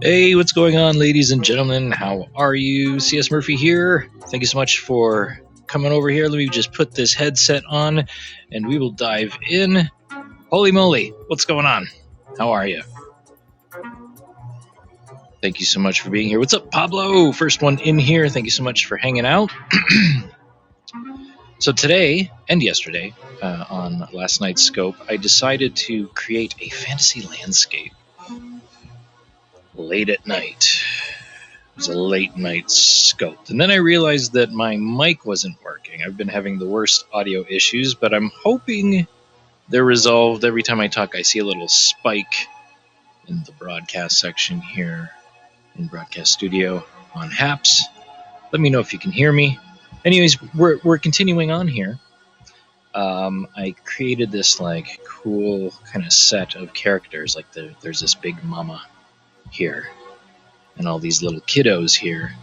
Hey, what's going on, ladies and gentlemen? How are you? CS Murphy here. Thank you so much for coming over here. Let me just put this headset on and we will dive in. Holy moly, what's going on? How are you? Thank you so much for being here. What's up, Pablo? First one in here. Thank you so much for hanging out. So today and yesterday, on last night's scope, I decided to create a fantasy landscape late at night. It was a late night scope. And then I realized that my mic wasn't working. I've been having the worst audio issues, but I'm hoping they're resolved. Every time I talk, I see a little spike in the broadcast section here in Broadcast Studio on Haps. Let me know if you can hear me. Anyways, we're continuing on here. I created this like cool kind of set of characters. Like there's this big mama here and all these little kiddos here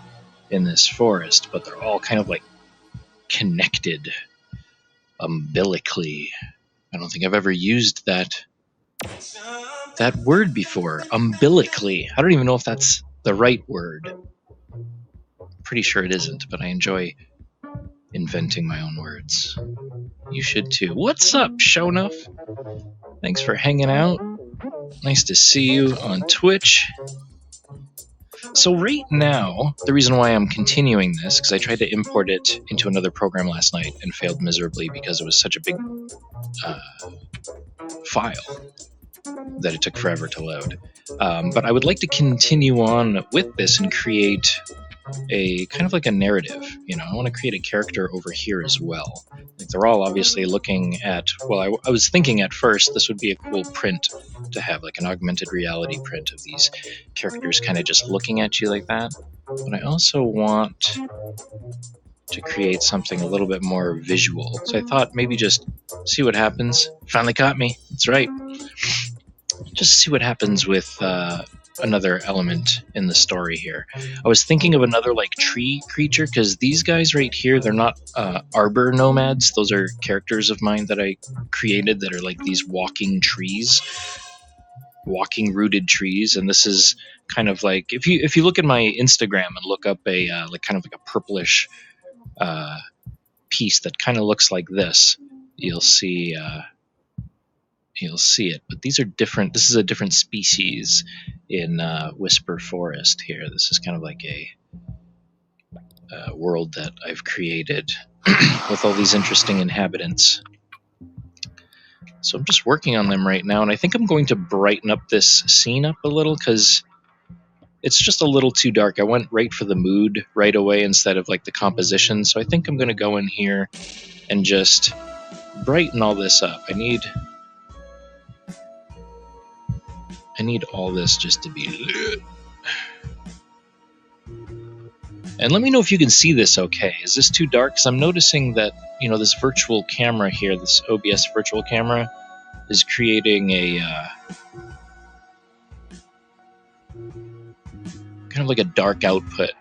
in this forest, but they're all kind of like connected umbilically. I don't think I've ever used that word before, umbilically. I don't even know if that's the right word. Pretty sure it isn't, but I enjoy inventing my own words. You should too. What's up, Shonuff? Thanks for hanging out. Nice to see you on Twitch. So right now, the reason why I'm continuing this, because I tried to import it into another program last night and failed miserably because it was such a big file that it took forever to load. But I would like to continue on with this and create a kind of like a narrative. I want to create a character over here as well. Like they're all obviously looking at, well, I was thinking at first this would be a cool print to have, like an augmented reality print of these characters kind of just looking at you like that. But I also want to create something a little bit more visual. So I thought maybe just see what happens. Finally caught me. That's right. Just see what happens with another element in the story here. I was thinking of another like tree creature, because these guys right here, they're not arbor nomads. Those are characters of mine that I created that are like these walking trees, walking rooted trees. And this is kind of like, if you look at my Instagram and look up a like kind of like a purplish piece that kind of looks like this, you'll see it. But these are different. This is a different species in Whisper Forest here. This is kind of like a world that I've created with all these interesting inhabitants. So I'm just working on them right now, and I think I'm going to brighten up this scene up a little because it's just a little too dark. I went right for the mood right away instead of like the composition. So I think I'm going to go in here and just brighten all this up. I need all this just to be lit. And let me know if you can see this okay. Is this too dark? Because I'm noticing that, this virtual camera here, this OBS virtual camera, is creating a kind of like a dark output.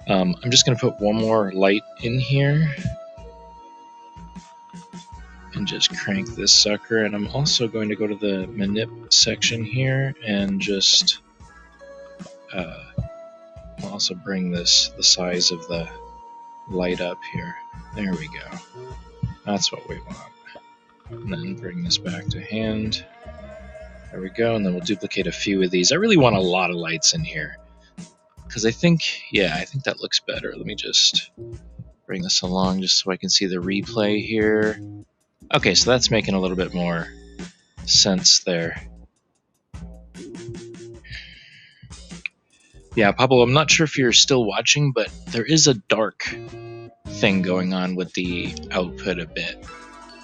I'm just going to put one more light in here and just crank this sucker. And I'm also going to go to the manip section here and just I'll also bring the size of the light up here. There we go. That's what we want. And then bring this back to hand. There we go. And then we'll duplicate a few of these. I really want a lot of lights in here, because I think that looks better. Let me just bring this along just so I can see the replay here. Okay, so that's making a little bit more sense there. Yeah, Pablo, I'm not sure if you're still watching, but there is a dark thing going on with the output a bit.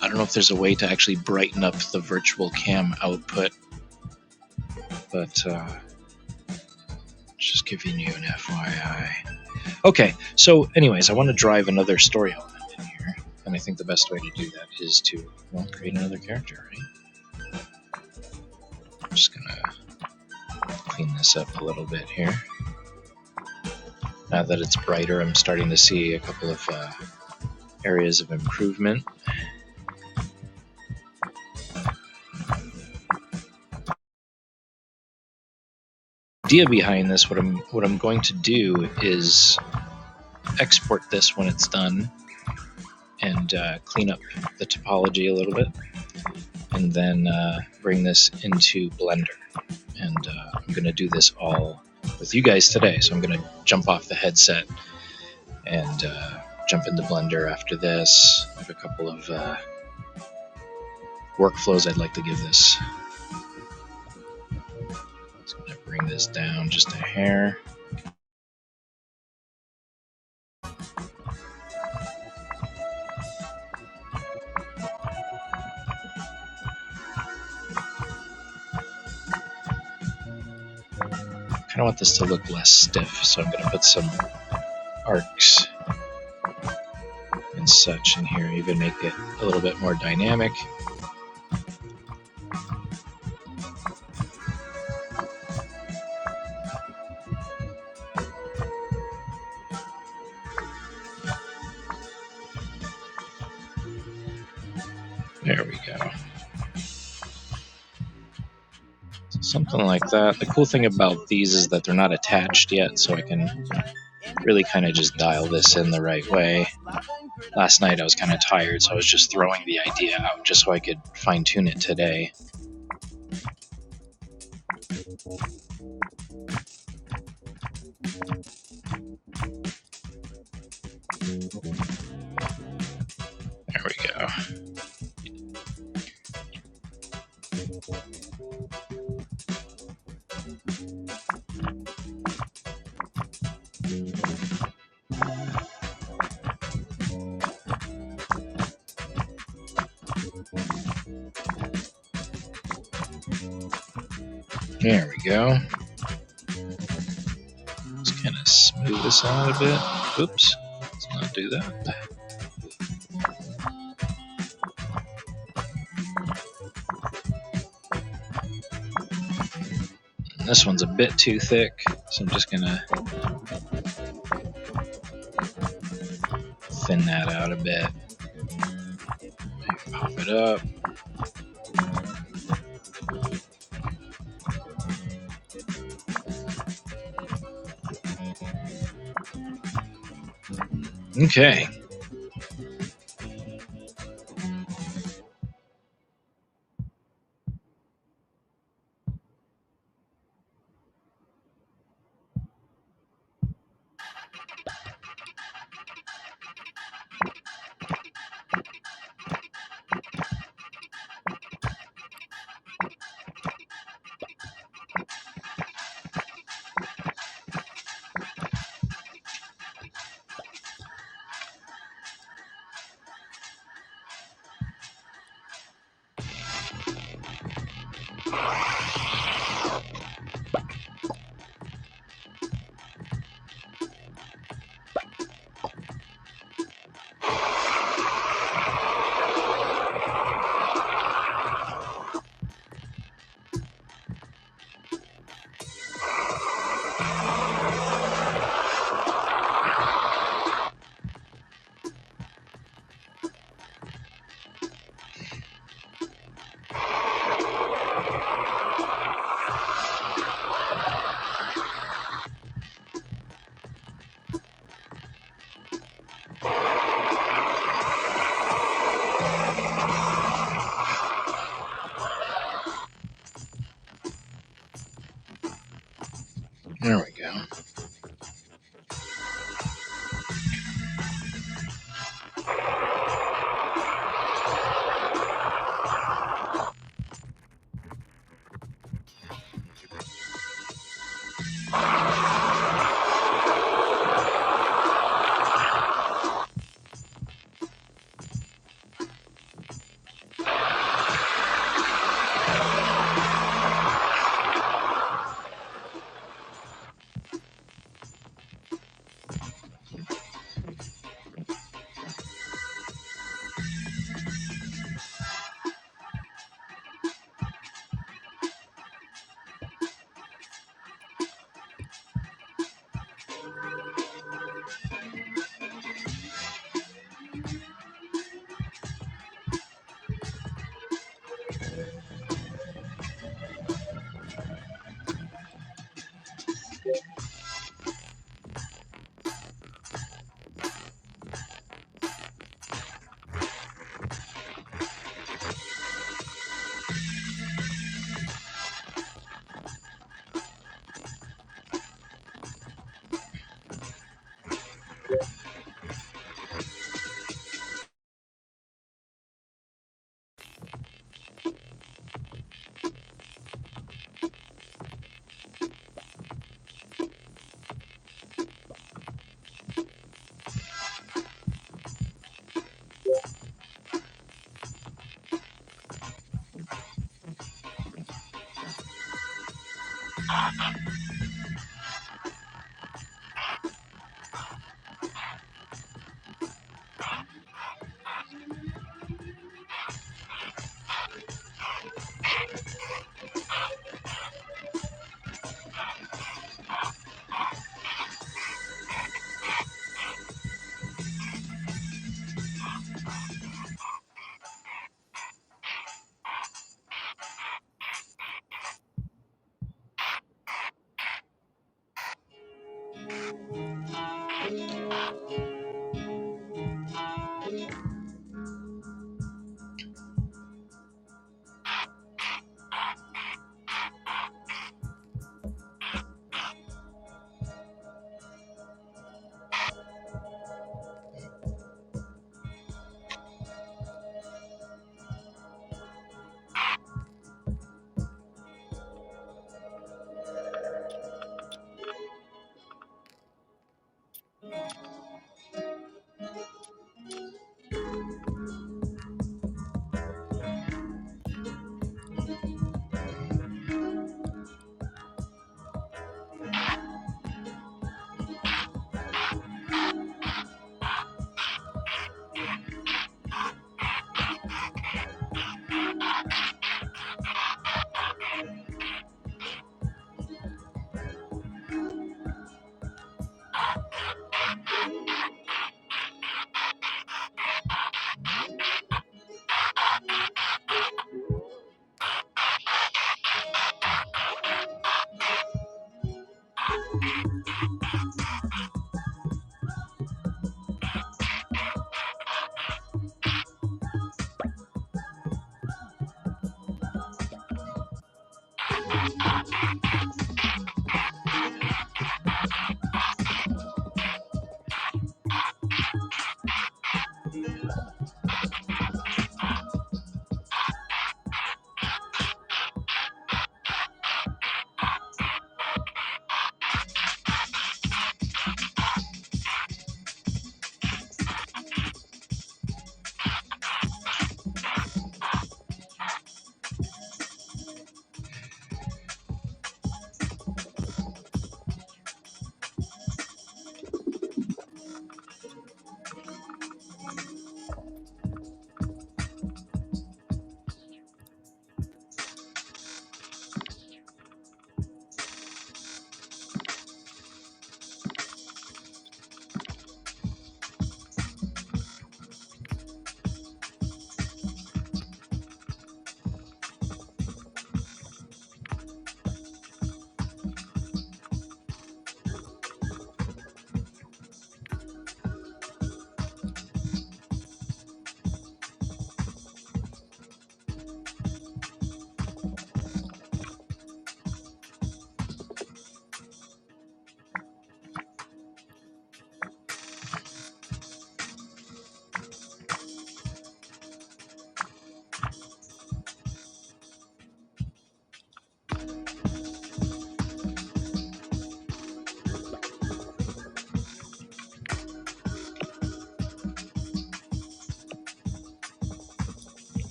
I don't know if there's a way to actually brighten up the virtual cam output, but just giving you an FYI. Okay, so anyways, I want to drive another story element in here, and I think the best way to do that is to, create another character, right? I'm just gonna clean this up a little bit here. Now that it's brighter, I'm starting to see a couple of areas of improvement. idea behind this, what I'm going to do is export this when it's done and clean up the topology a little bit, and then bring this into Blender. And I'm going to do this all with you guys today. So I'm going to jump off the headset and jump into Blender after this. I have a couple of workflows I'd like to give this. Just going to bring this down just a hair. I kind of want this to look less stiff, so I'm going to put some arcs and such in here, even make it a little bit more dynamic. There we go. Something like that. The cool thing about these is that they're not attached yet, so I can really kind of just dial this in the right way. Last night I was kind of tired, so I was just throwing the idea out just so I could fine-tune it today. There we go. There we go. Just kind of smooth this out a bit. Oops, let's not do that. And this one's a bit too thick, so I'm just gonna thin that out a bit. Maybe pop it up. Okay.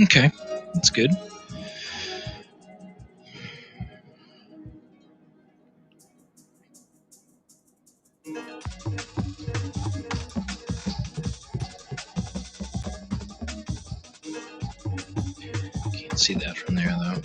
Okay, that's good. Can't see that from there, though.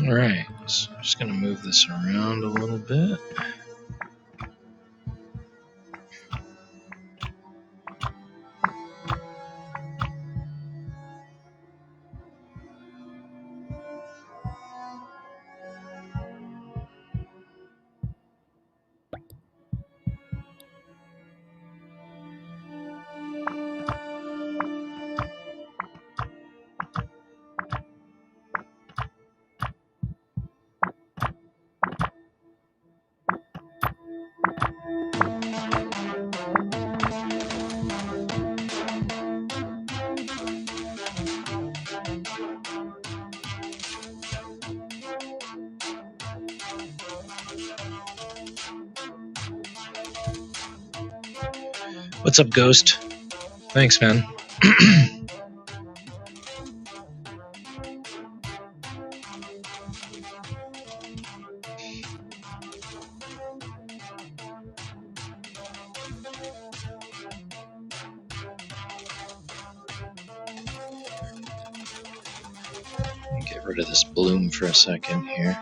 All right, so I'm just going to move this around a little bit. What's up, Ghost? Thanks, man. Get rid of this bloom for a second here.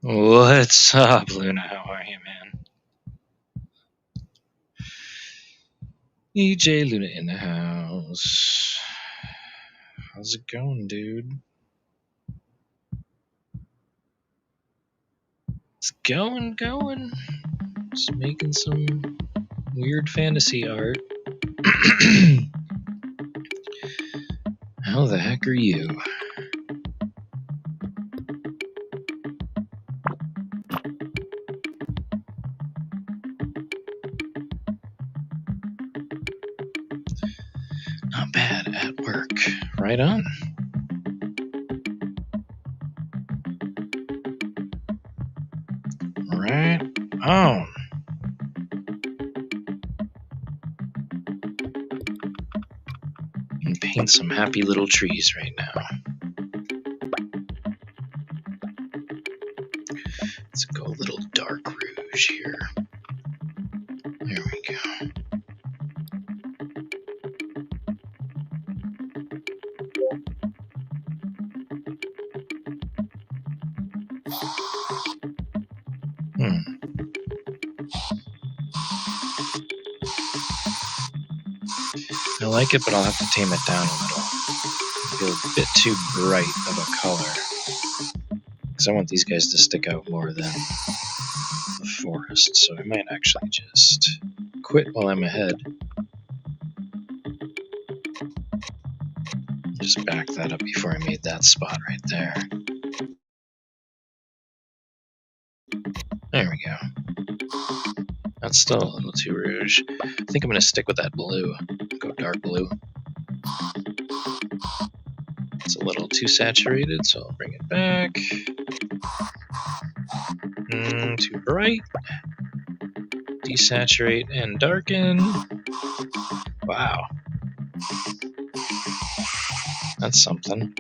What's up, Luna? How are you, man? EJ Luna in the house. How's it going, dude? It's going. Just making some weird fantasy art. How the heck are you? Not bad at work. Right on. Right on. And paint some happy little trees right now. Let's go a little dark rouge here. There we go. I like it, but I'll have to tame it down a little. I feel a bit too bright of a color. Because I want these guys to stick out more than the forest, so I might actually just quit while I'm ahead. Just back that up before I made that spot right there. There we go. That's still a little too rouge. I think I'm going to stick with that blue. Go dark blue. It's a little too saturated, so I'll bring it back. Too bright. Desaturate and darken. Wow. That's something.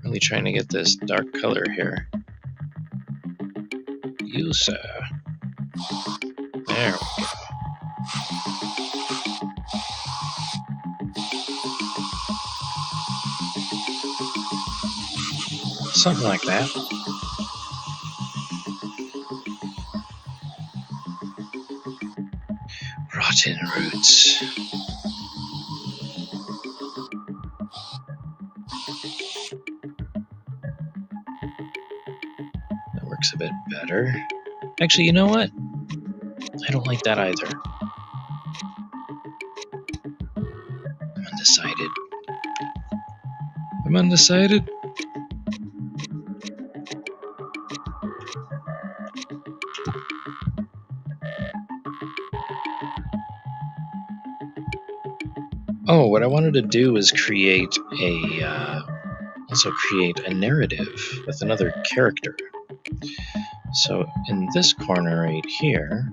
Really trying to get this dark color here. You, sir. There we go. Something like that. Rotten roots. That works a bit better. Actually, you know what? I don't like that either. I'm undecided. Oh, what I wanted to do was create a narrative with another character. So in this corner right here,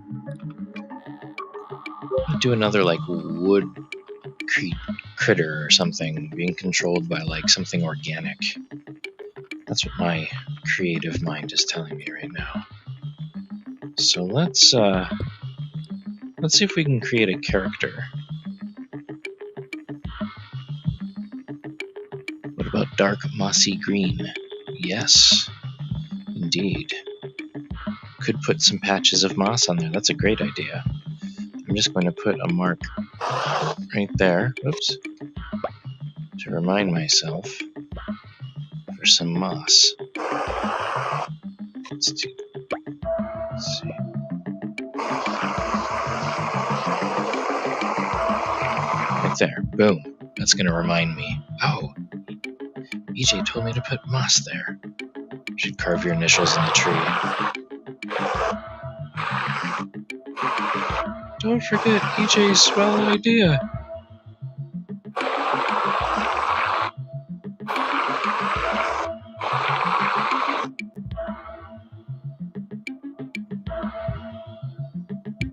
do another like wood critter or something being controlled by like something organic. That's what my creative mind is telling me right now. So let's see if we can create a character. What about dark mossy green. Yes, indeed. Could put some patches of moss on there. That's a great idea. I'm just going to put a mark right there. Oops. To remind myself for some moss. Let's see. Right there. Boom. That's going to remind me. Oh, EJ told me to put moss there. Should carve your initials in the tree. Don't forget EJ's swell idea.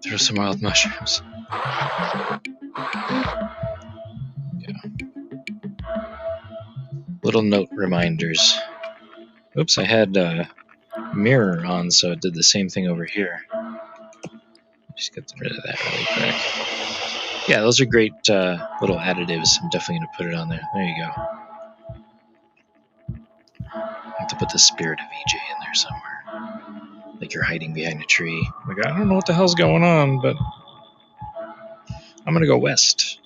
Throw some wild mushrooms. Yeah. Little note reminders. Oops, I had mirror on, so it did the same thing over here. Just get rid of that really quick. Yeah, those are great little additives. I'm definitely going to put it on there. There you go. I have to put the spirit of EJ in there somewhere. Like you're hiding behind a tree. Like, I don't know what the hell's going on, but I'm going to go west.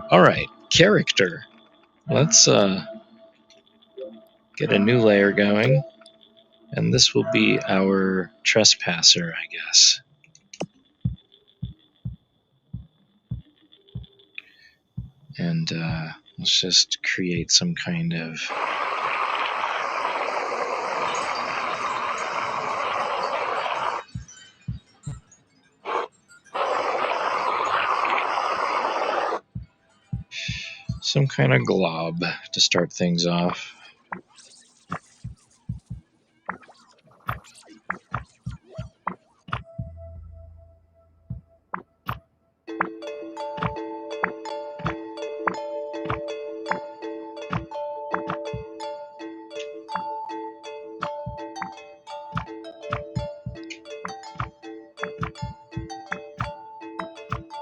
All right, character. Let's get a new layer going. And this will be our trespasser, I guess. And let's just create some kind of glob to start things off.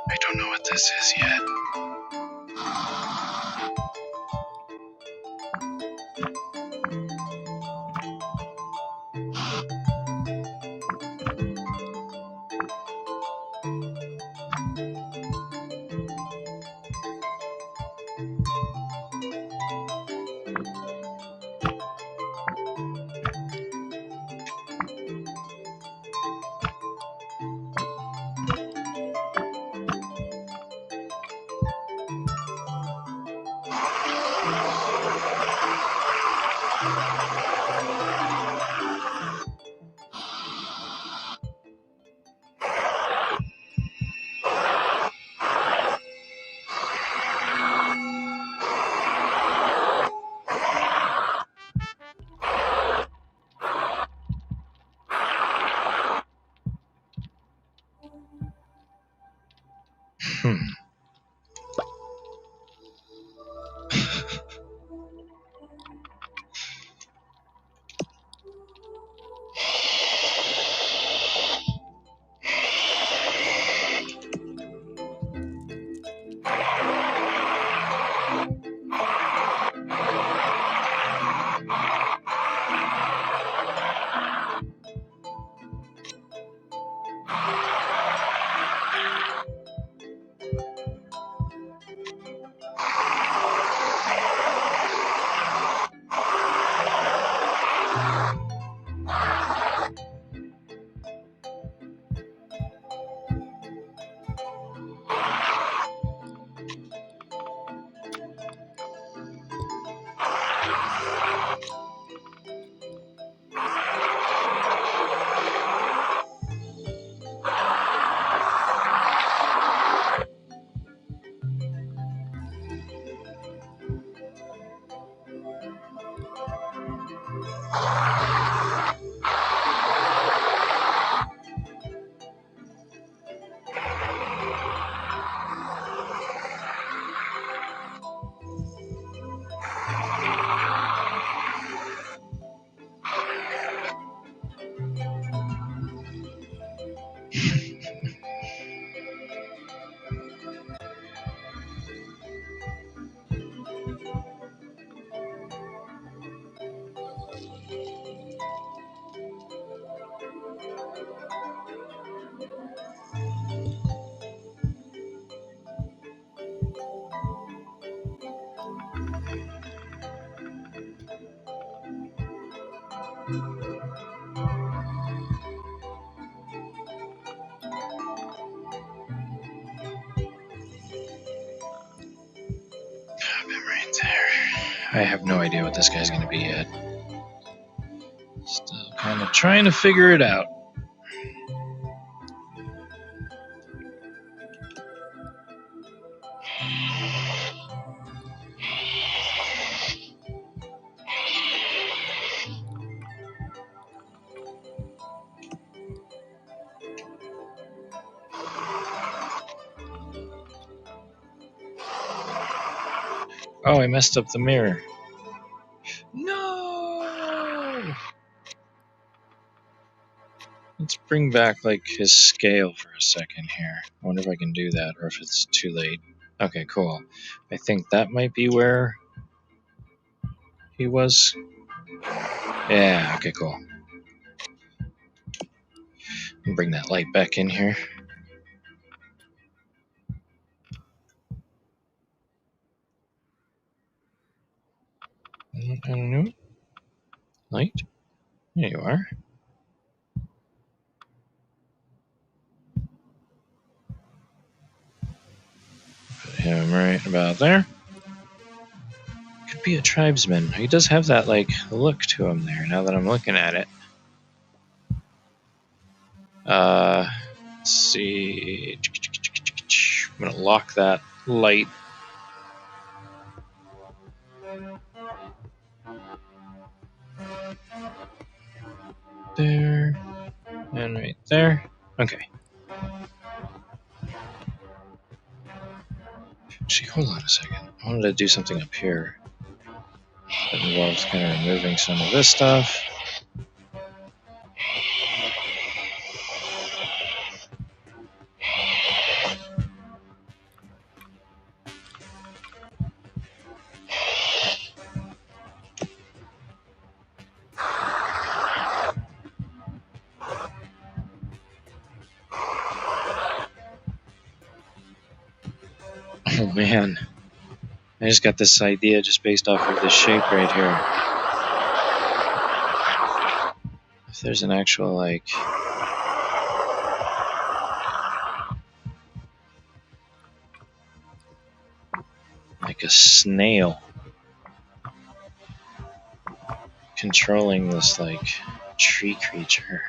I don't know what this is yet. I have no idea what this guy's going to be yet. Still kind of trying to figure it out. Oh, I messed up the mirror. No! Let's bring back like his scale for a second here. I wonder if I can do that or if it's too late. Okay, cool. I think that might be where he was. Yeah, okay, cool. Bring that light back in here. I don't know. Light? There you are. Put him right about there. Could be a tribesman. He does have that, like, look to him there, now that I'm looking at it. Let's see. I'm gonna lock that light. There. And right there. Okay. Actually, hold on a second. I wanted to do something up here that involves kind of removing some of this stuff. Oh man, I just got this idea just based off of this shape right here. If there's an actual, like, a snail controlling this, like, tree creature.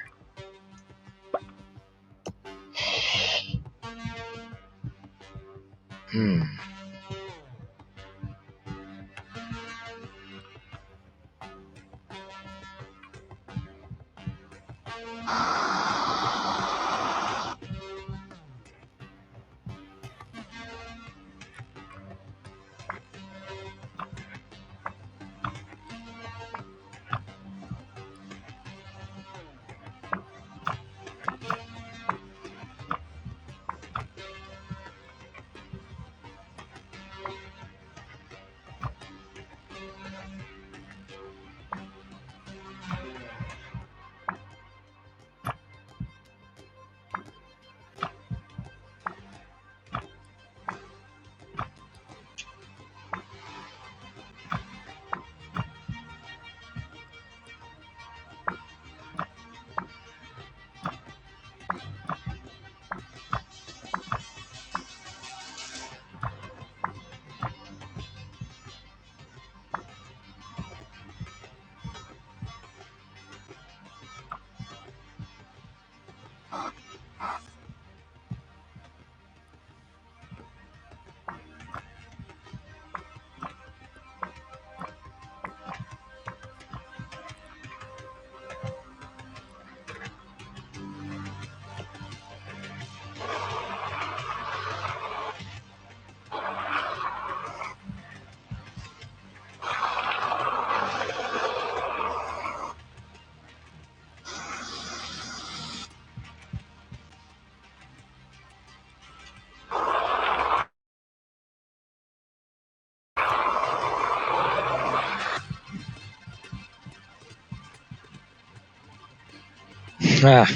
Ah.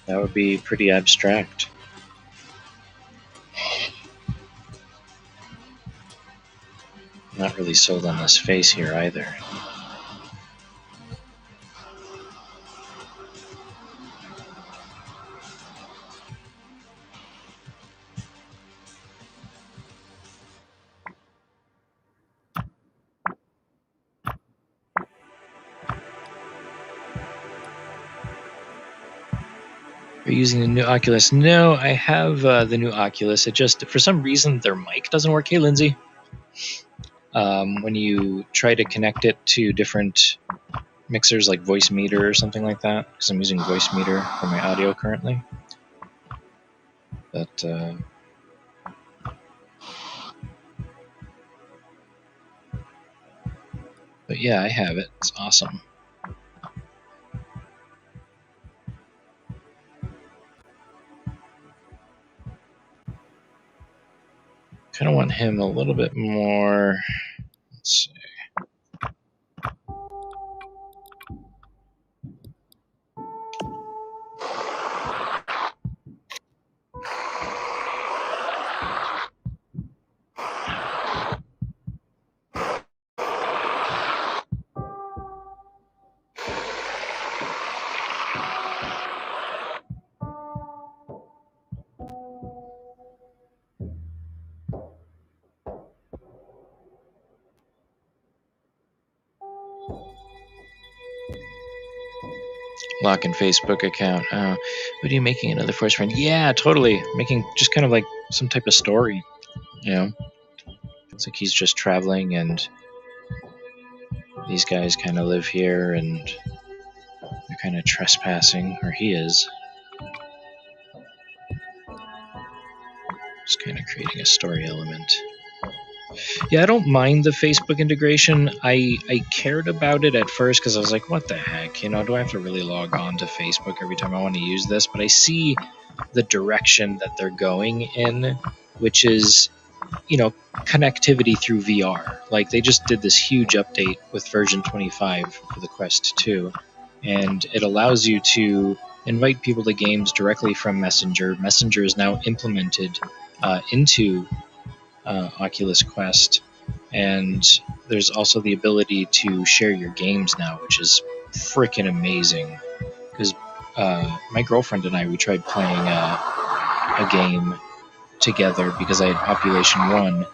That would be pretty abstract. Not really sold on this face here either. Are you using the new Oculus? No, I have the new Oculus. It just, for some reason, their mic doesn't work. Hey, Lindsay. When you try to connect it to different mixers like Voicemeeter or something like that, because I'm using Voicemeeter for my audio currently. But yeah, I have it. It's awesome. Kind of want him a little bit more. Let's see. Lock in Facebook account. What are you making? Another force friend? Yeah, totally. Making just kind of like some type of story. You know, it's like he's just traveling, and these guys kind of live here, and they're kind of trespassing, or he is. Just kind of creating a story element. Yeah, I don't mind the Facebook integration. I cared about it at first because I was like, what the heck? You know, do I have to really log on to Facebook every time I want to use this? But I see the direction that they're going in, which is, you know, connectivity through VR. Like, they just did this huge update with version 25 for the Quest 2, and it allows you to invite people to games directly from Messenger. Messenger is now implemented into Oculus Quest, and there's also the ability to share your games now, which is freaking amazing. Because my girlfriend and I, we tried playing a game together because I had Population 1,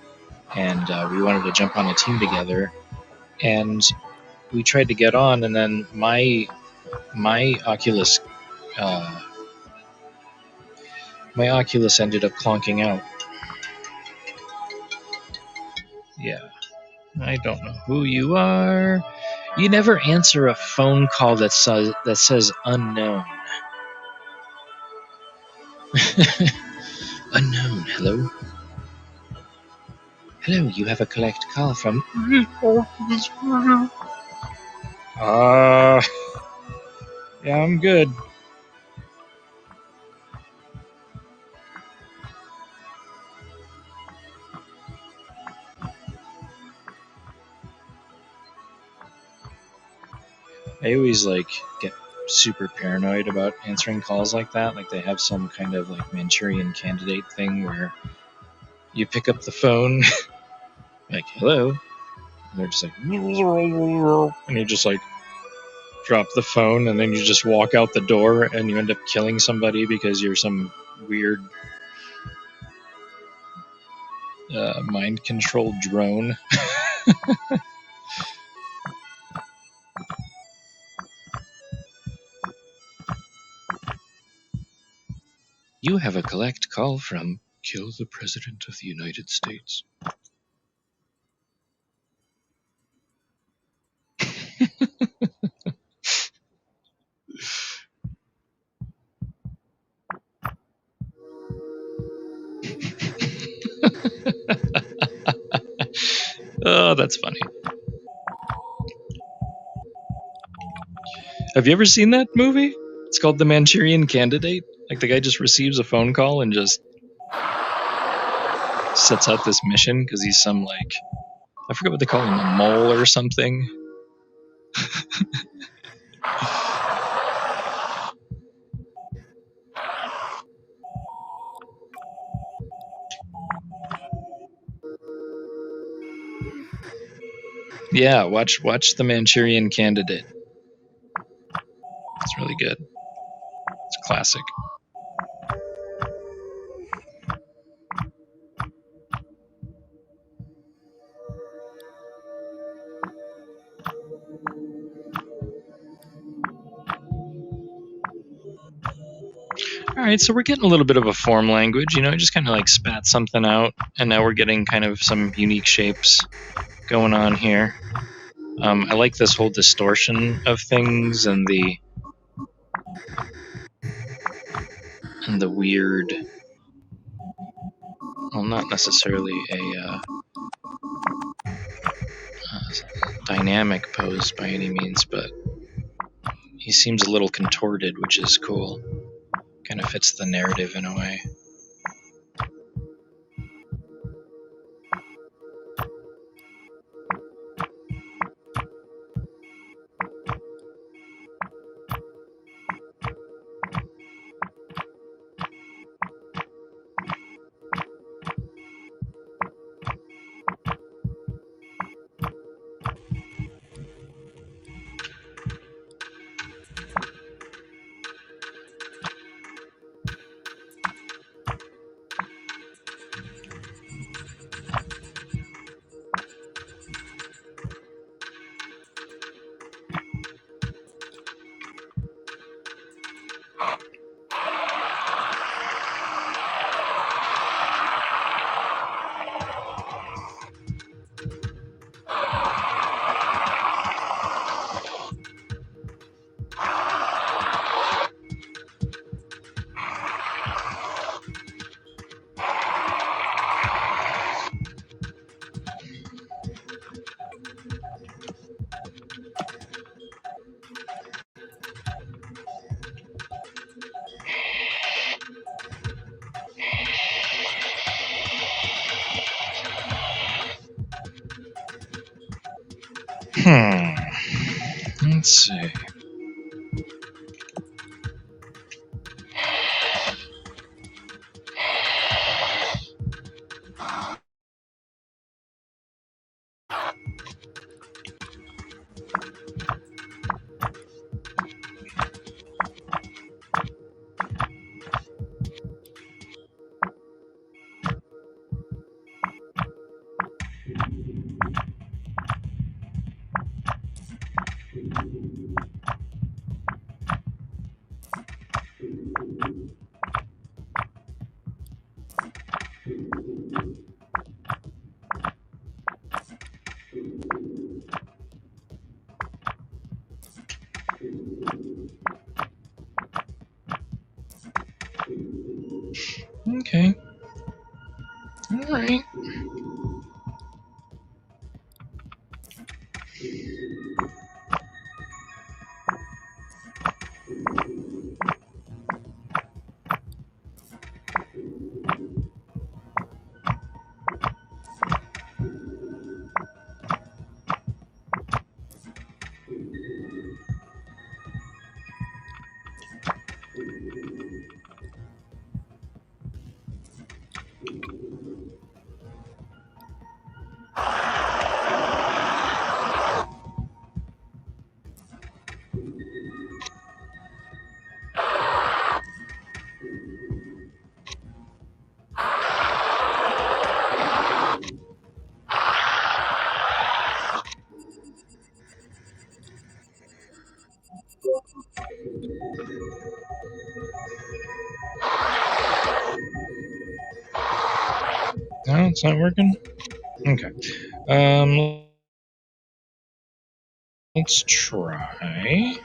and we wanted to jump on a team together, and we tried to get on, and then my Oculus my Oculus ended up clonking out. Yeah. I don't know who you are. You never answer a phone call that says unknown. Unknown. Hello. Hello. You have a collect call from. Yeah, I'm good. I always get super paranoid about answering calls like that. Like, they have some kind of like Manchurian Candidate thing where you pick up the phone, like, hello, and they're just like, and you just like drop the phone, and then you just walk out the door, and you end up killing somebody because you're some weird mind controlled drone. You have a collect call from Kill the President of the United States. Oh, that's funny. Have you ever seen that movie? It's called The Manchurian Candidate. Like, the guy just receives a phone call and just sets out this mission because he's some, like, I forget what they call him, a mole or something. Yeah, watch The Manchurian Candidate. It's really good. It's classic. Alright, so we're getting a little bit of a form language, just kind of like spat something out, and now we're getting kind of some unique shapes going on here. I like this whole distortion of things and the weird, well, not necessarily a dynamic pose by any means, but he seems a little contorted, which is cool. Kind of fits the narrative in a way. Let's see. Okay. Alright. No, it's not working? Okay. Let's try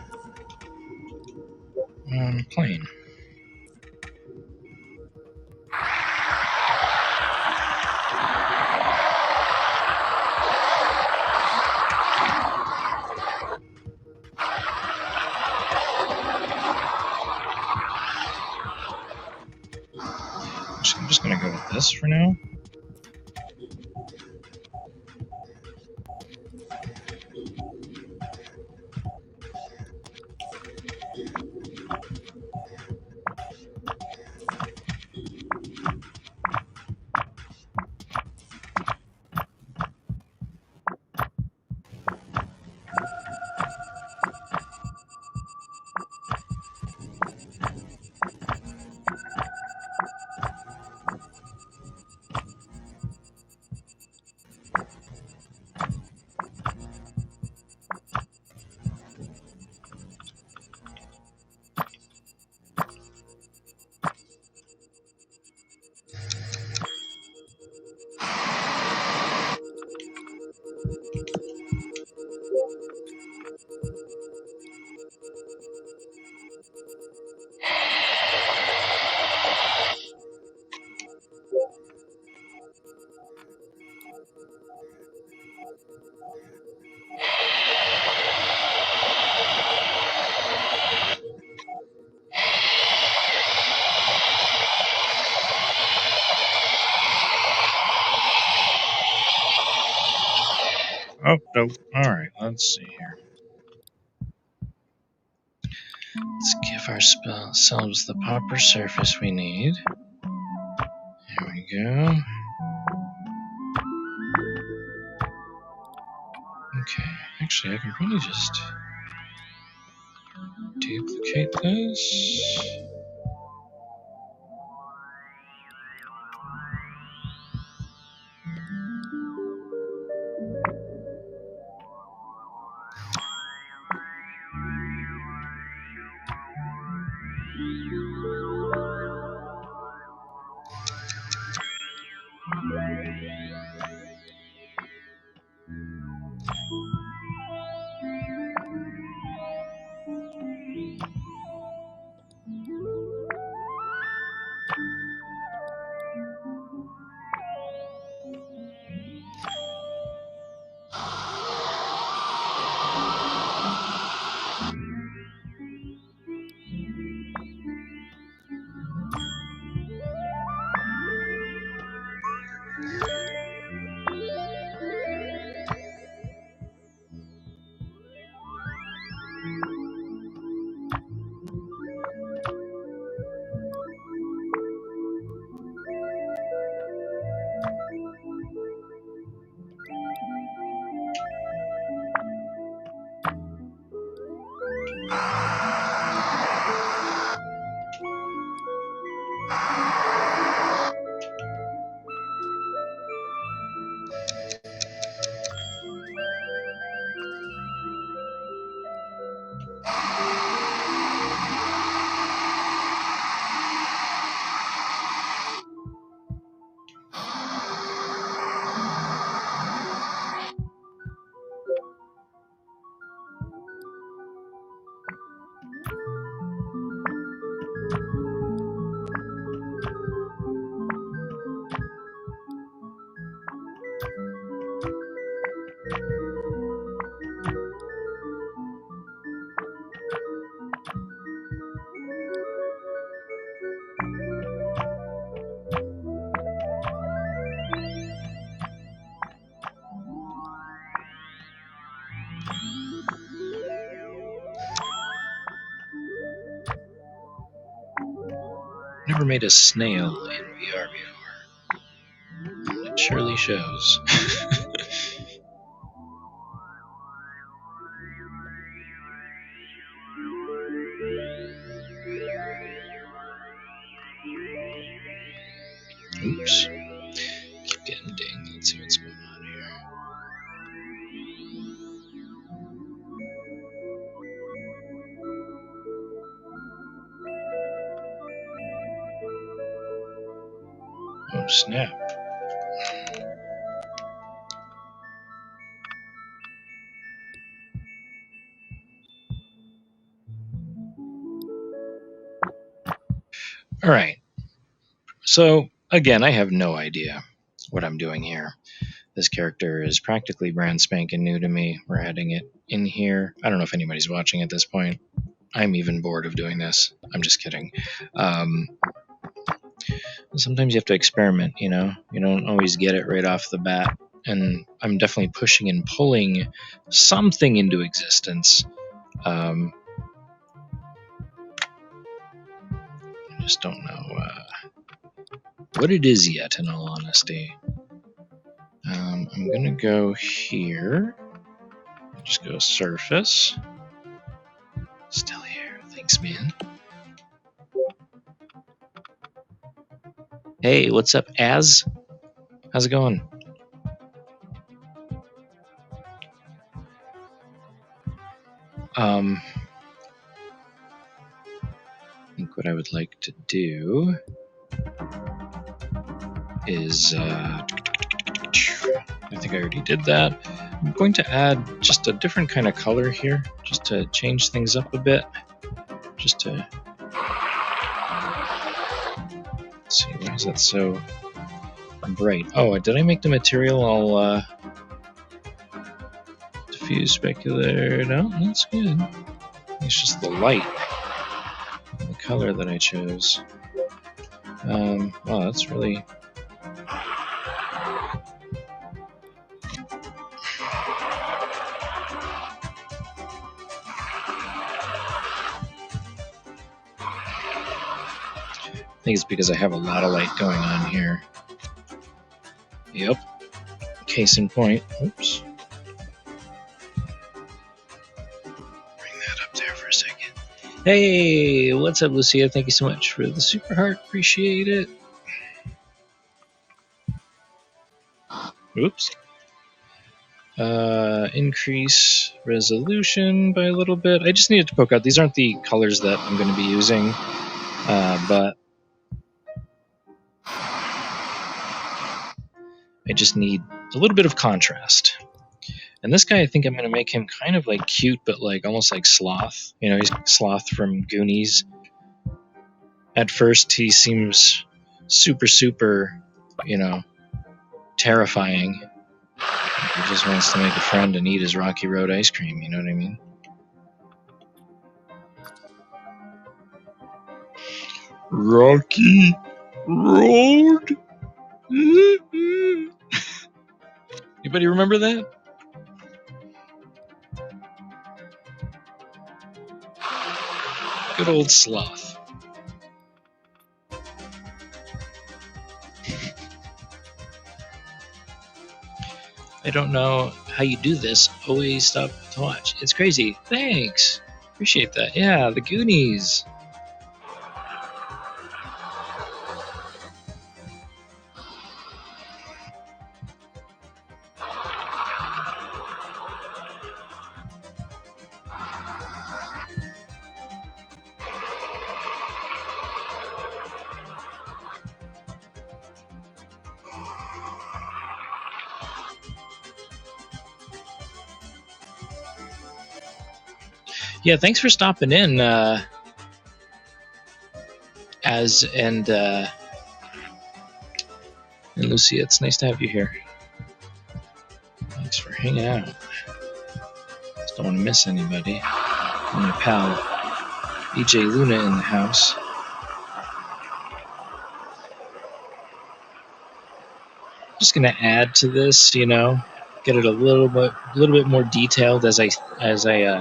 plane. So I'm just going to go with this for now. Oh, no. Alright, let's see here. Let's give ourselves the proper surface we need. There we go. Okay, actually I can probably just duplicate this. Never made a snail in VR before. It surely shows. Oops. Keep getting dinged. Let's see what's going on here. Oh, snap. Alright. So, again, I have no idea what I'm doing here. This character is practically brand spanking new to me. We're adding it in here. I don't know if anybody's watching at this point. I'm even bored of doing this. I'm just kidding. Sometimes you have to experiment, you know? You don't always get it right off the bat. And I'm definitely pushing and pulling something into existence. I just don't know what it is yet, in all honesty. I'm going to go here. Just go surface. Still here. Thanks, man. Hey, what's up, Az? How's it going? I think what I would like to do is, I think I already did that. I'm going to add just a different kind of color here, just to change things up a bit. Just to... Let's see, why is that so bright? Oh, did I make the material all diffuse specular? No, that's good. It's just the light, the color that I chose. Wow, that's really... think it's because I have a lot of light going on here. Yep. Case in point. Oops. Bring that up there for a second. Hey, what's up, Lucia? Thank you so much for the super heart. Appreciate it. Oops. Increase resolution by a little bit. I just needed to poke out. These aren't the colors that I'm going to be using, but I just need a little bit of contrast. And this guy, I think I'm going to make him kind of like cute, but like almost like Sloth. You know, he's Sloth from Goonies. At first, he seems super, you know, terrifying. He just wants to make a friend and eat his Rocky Road ice cream, you know what I mean? Rocky Road? Anybody remember that? Good old Sloth. I don't know how you do this. Always stop to watch. It's crazy. Thanks. Appreciate that. Yeah, the Goonies. Yeah, thanks for stopping in, and Lucia. It's nice to have you here. Thanks for hanging out. Just don't want to miss anybody. And my pal, EJ Luna, in the house. Just gonna add to this, you know, get it a little bit more detailed as I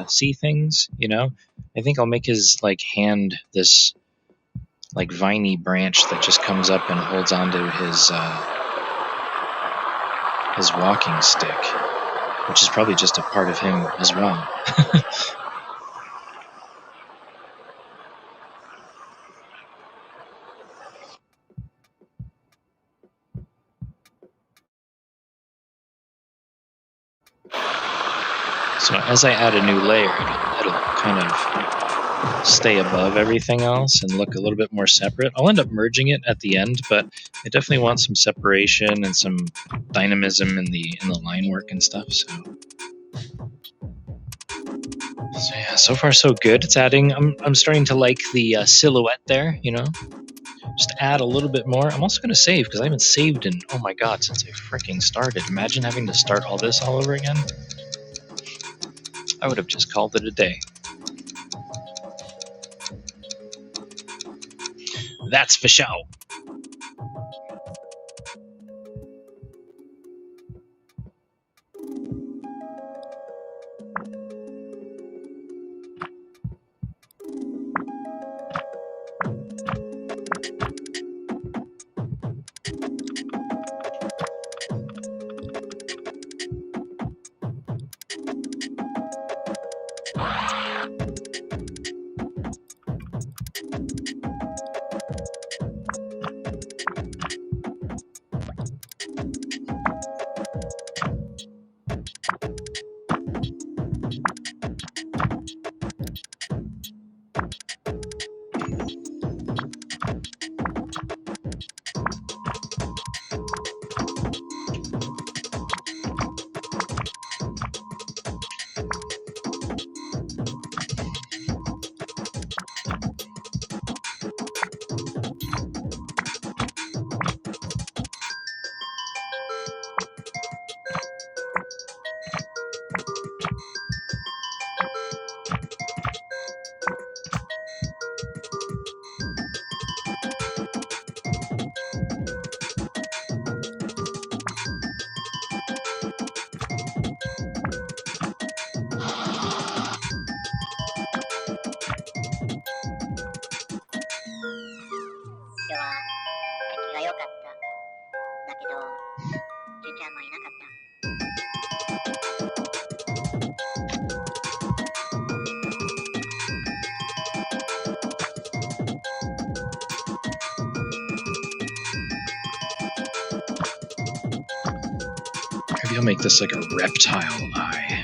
see things. You know, I think I'll make his like hand this like viney branch that just comes up and holds onto his walking stick, which is probably just a part of him as well. So as I add a new layer, it'll kind of stay above everything else and look a little bit more separate. I'll end up merging it at the end, but I definitely want some separation and some dynamism in the line work and stuff. So yeah, so far so good. It's adding. I'm starting to like the silhouette there. You know, just add a little bit more. I'm also going to save because I haven't saved in, oh my god, since I freaking started. Imagine having to start all this all over again. I would have just called it a day. That's for show. Maybe I'll make this like a reptile eye.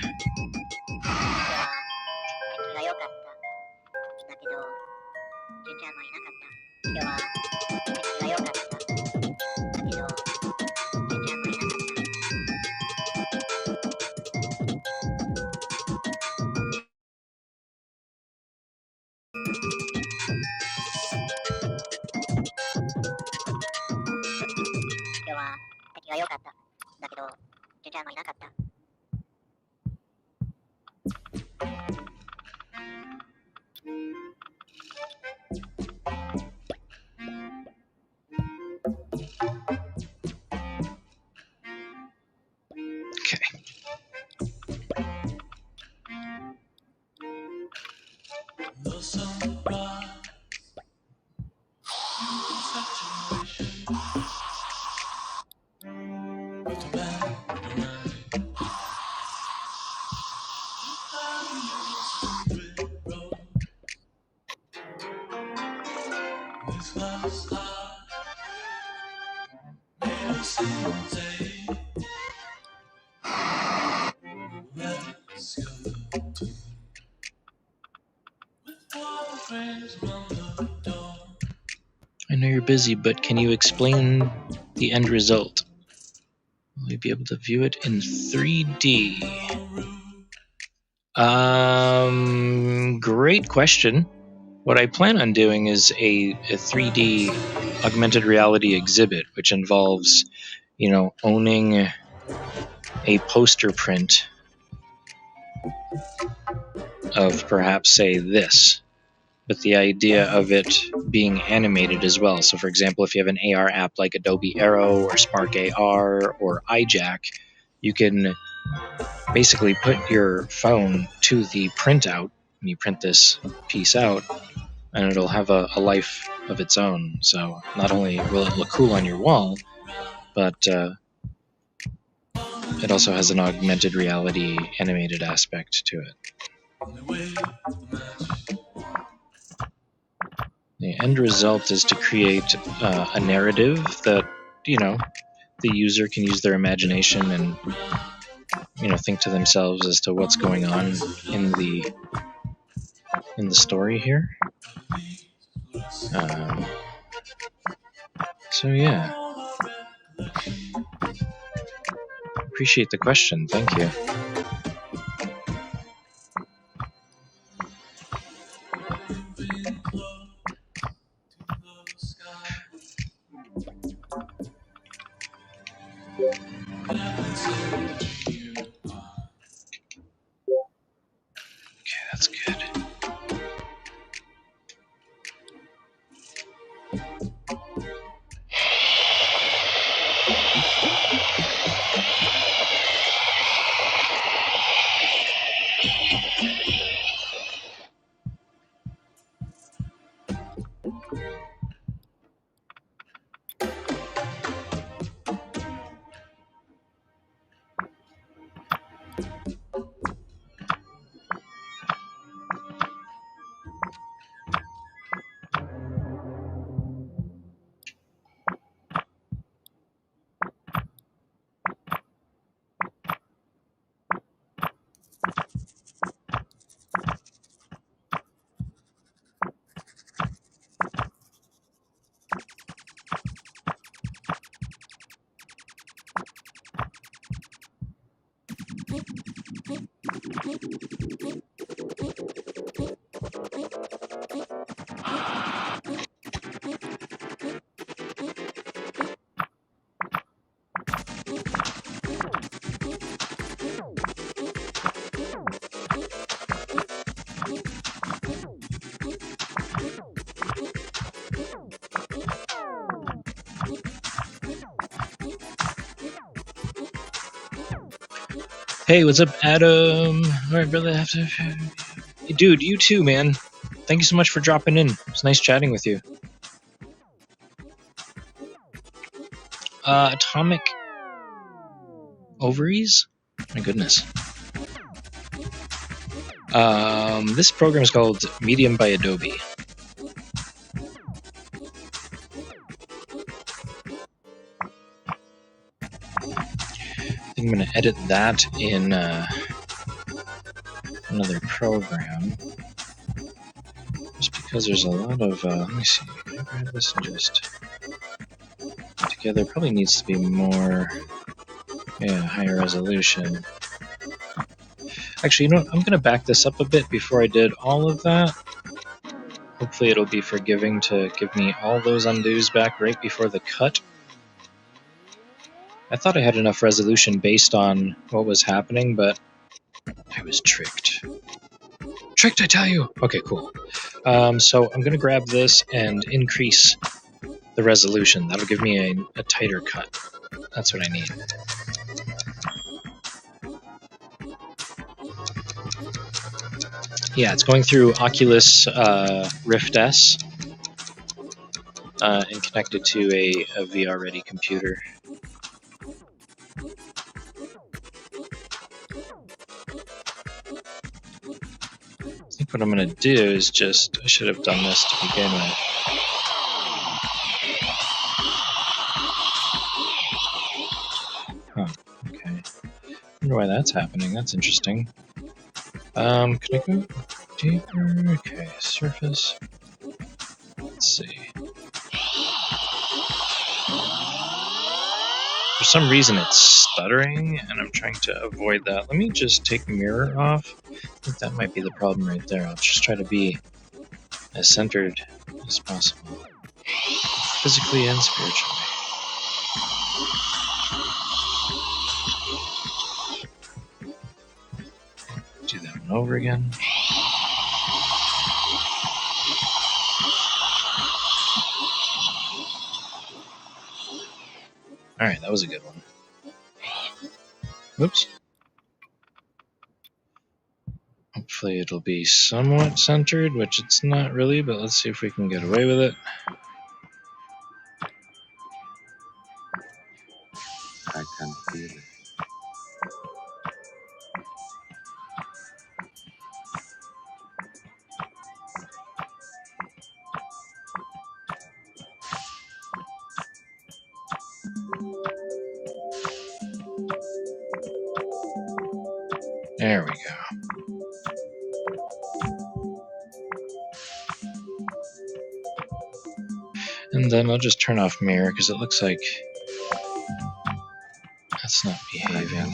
I know you're busy, but can you explain the end result? Will you be able to view it in 3D? Great question. What I plan on doing is a 3D augmented reality exhibit, which involves, owning a poster print of perhaps, say, this, but the idea of it being animated as well. So, for example, if you have an AR app like Adobe Aero or Spark AR or iJack, you can basically put your phone to the printout, and you print this piece out, and it'll have a life of its own. So not only will it look cool on your wall, but it also has an augmented reality animated aspect to it. The end result is to create a narrative that, the user can use their imagination and, think to themselves as to what's going on in the story here. So yeah. Appreciate the question. Thank you. Okay, that's good. Hey, what's up, Adam? All right, brother. Hey, dude, you too, man. Thank you so much for dropping in. It's nice chatting with you. Atomic Ovaries? My goodness. This program is called Medium by Adobe. I I'm going to edit that in another program. Just because there's a lot of, let me see, can I grab this and just together? Probably needs to be more, yeah, higher resolution. Actually, you know what? I'm going to back this up a bit before I did all of that. Hopefully it'll be forgiving to give me all those undos back right before the cut. I thought I had enough resolution based on what was happening, but I was tricked. Tricked, I tell you! Okay, cool. So I'm going to grab this and increase the resolution. That'll give me a tighter cut. That's what I need. Yeah, it's going through Oculus Rift S and connected to a VR-ready computer. I think what I'm going to do is just, I should have done this to begin with. Huh, okay. I wonder why that's happening. That's interesting. Can I go deeper? Okay, surface. Let's see. For some reason it's stuttering, and I'm trying to avoid that. Let me just take mirror off. I think that might be the problem right there. I'll just try to be as centered as possible, physically and spiritually. Do that one over again. Alright, that was a good one. Whoops. Hopefully it'll be somewhat centered, which it's not really, but let's see if we can get away with it. I can feel it. There we go. And then I'll just turn off mirror because it looks like that's not behaving.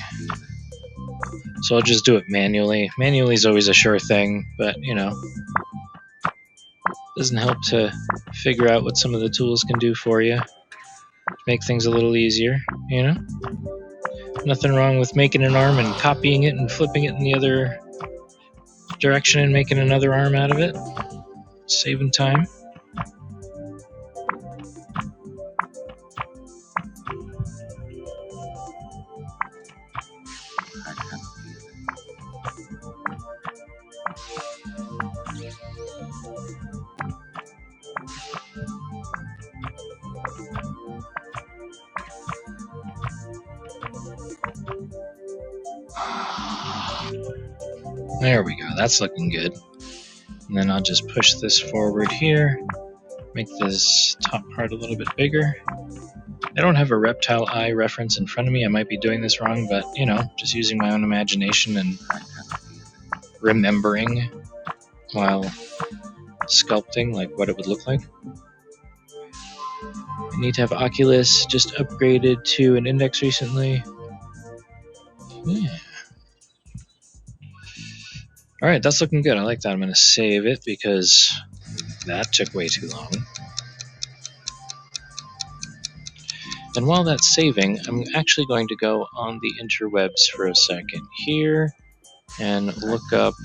So I'll just do it manually. Manually is always a sure thing, but you know, doesn't help to figure out what some of the tools can do for you. Make things a little easier, you know? Nothing wrong with making an arm and copying it and flipping it in the other direction and making another arm out of it. Saving time. There we go, that's looking good. And then I'll just push this forward here, make this top part a little bit bigger. I don't have a reptile eye reference in front of me. I might be doing this wrong, but you know, just using my own imagination and remembering while sculpting like what it would look like. I need to have Oculus just upgraded to an index recently. Yeah. Alright, that's looking good. I like that. I'm going to save it because that took way too long. And while that's saving, I'm actually going to go on the interwebs for a second here and look up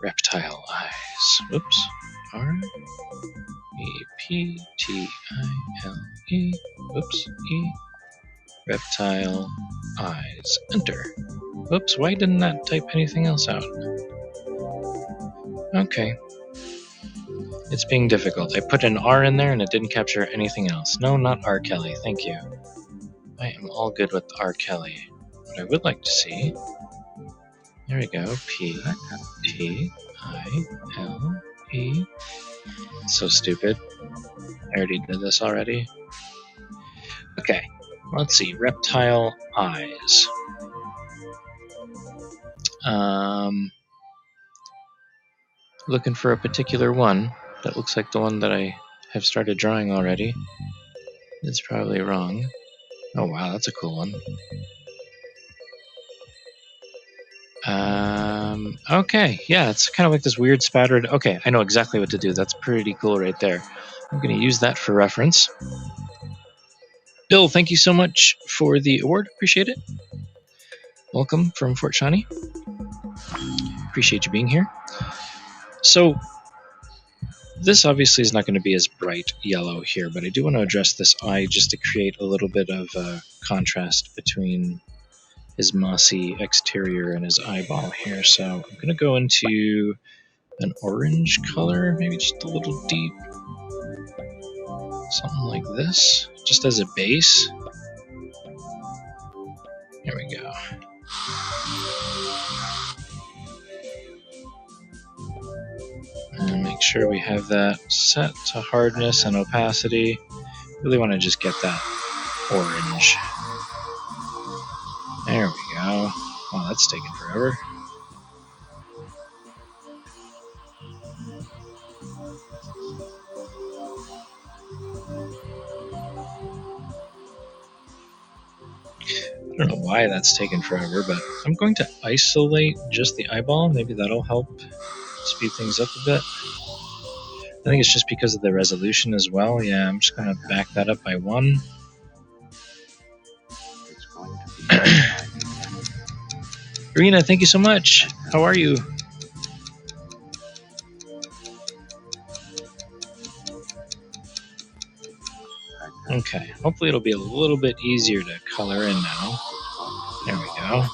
reptile eyes. Oops. R-E-P-T-I-L-E. Oops. E. Reptile eyes. Enter. Oops, why didn't that type anything else out? Okay. It's being difficult. I put an R in there and it didn't capture anything else. No, not R. Kelly. Thank you. I am all good with R. Kelly. What I would like to see... There we go. P-T-I-L-E. So stupid. I already did this already. Okay. Let's see, reptile eyes. Looking for a particular one that looks like the one that I have started drawing already. It's probably wrong. Oh wow, that's a cool one. Okay, yeah, it's kind of like this weird spattered. Okay, I know exactly what to do. That's pretty cool right there. I'm going to use that for reference. Bill, thank you so much for the award. Appreciate it. Welcome from Fort Shawnee. Appreciate you being here. So, this obviously is not going to be as bright yellow here, but I do want to address this eye just to create a little bit of contrast between his mossy exterior and his eyeball here. So I'm going to go into an orange color, maybe just a little deep. Something like this, just as a base. There we go. And make sure we have that set to hardness and opacity. Really want to just get that orange. There we go. Wow, that's taking forever. I don't know why that's taken forever, but I'm going to isolate just the eyeball. Maybe that'll help speed things up a bit. I think it's just because of the resolution as well. Yeah, I'm just going to back that up by 1. It's going to be Rena, thank you so much. How are you? Okay, hopefully it'll be a little bit easier to color in now. There we go.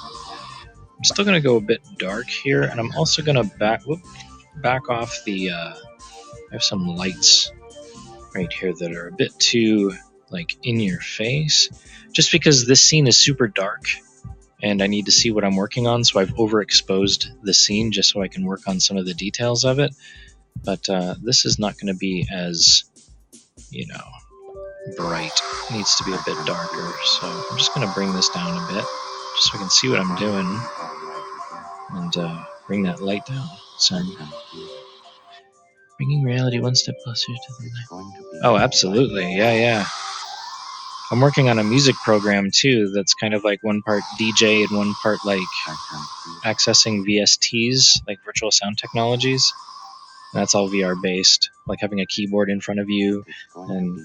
I'm still going to go a bit dark here, and I'm also going to back off the... I have some lights right here that are a bit too, like, in your face. Just because this scene is super dark, and I need to see what I'm working on, so I've overexposed the scene just so I can work on some of the details of it. But this is not going to be as, bright. It needs to be a bit darker, so I'm just going to bring this down a bit, just so I can see what I'm doing, and bring that light down. So, bringing reality one step closer to the light. Oh, absolutely, yeah. I'm working on a music program too that's kind of like one part DJ and one part like accessing VSTs, like virtual sound technologies. And that's all VR based, like having a keyboard in front of you and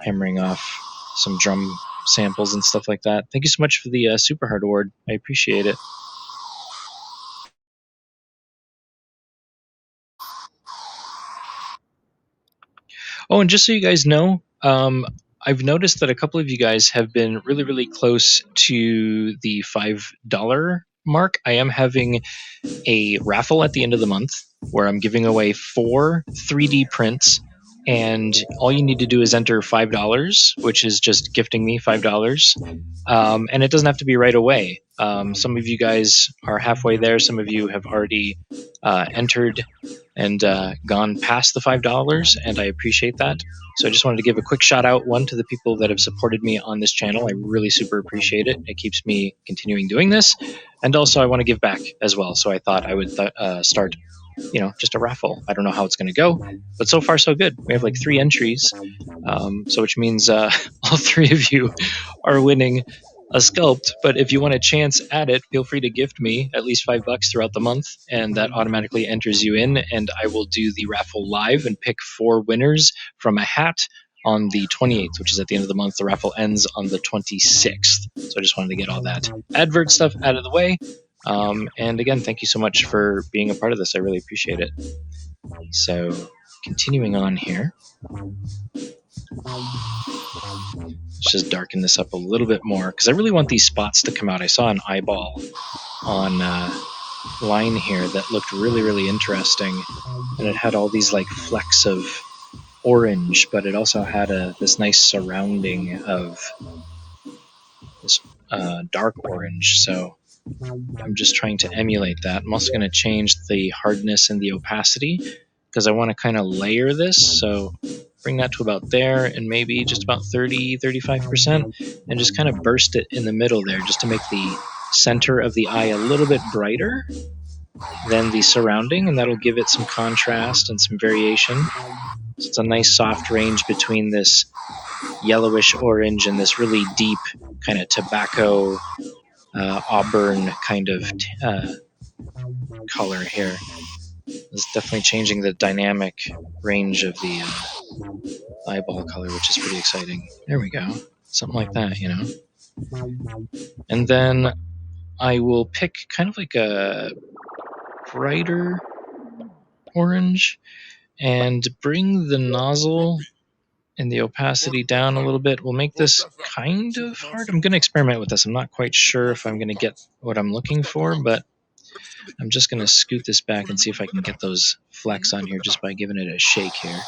hammering off some drum samples and stuff like that. Thank you so much for the Super Hard Award. I appreciate it. Oh, and just so you guys know, I've noticed that a couple of you guys have been really, really close to the $5 mark. I am having a raffle at the end of the month where I'm giving away 4 3D prints, and all you need to do is enter $5, which is just gifting me $5. And it doesn't have to be right away. Some of you guys are halfway there. Some of you have already entered and gone past the $5, and I appreciate that. So I just wanted to give a quick shout out, one, to the people that have supported me on this channel. I really super appreciate it. It keeps me continuing doing this. And also I want to give back as well. So I thought I would start, just a raffle. I don't know how it's going to go, but so far so good. We have like 3 entries, so which means all 3 of you are winning a sculpt. But if you want a chance at it, feel free to gift me at least $5 throughout the month, and that automatically enters you in, and I will do the raffle live and pick 4 winners from a hat on the 28th, which is at the end of the month. The raffle ends on the 26th. So I just wanted to get all that advert stuff out of the way. And again, thank you so much for being a part of this. I really appreciate it. So continuing on here. Let's just darken this up a little bit more because I really want these spots to come out. I saw an eyeball on line here that looked really, really interesting, and it had all these like flecks of orange, but it also had this nice surrounding of this dark orange. So I'm just trying to emulate that. I'm also going to change the hardness and the opacity because I want to kind of layer this. So bring that to about there, and maybe just about 30-35%, and just kind of burst it in the middle there, just to make the center of the eye a little bit brighter than the surrounding, and that'll give it some contrast and some variation. So it's a nice soft range between this yellowish orange and this really deep kind of tobacco auburn kind of color here. It's definitely changing the dynamic range of the eyeball color, which is pretty exciting. There we go. Something like that, you know. And then I will pick kind of like a brighter orange and bring the nozzle and the opacity down a little bit. We'll make this kind of hard. I'm going to experiment with this. I'm not quite sure if I'm going to get what I'm looking for, but I'm just going to scoot this back and see if I can get those flecks on here just by giving it a shake here.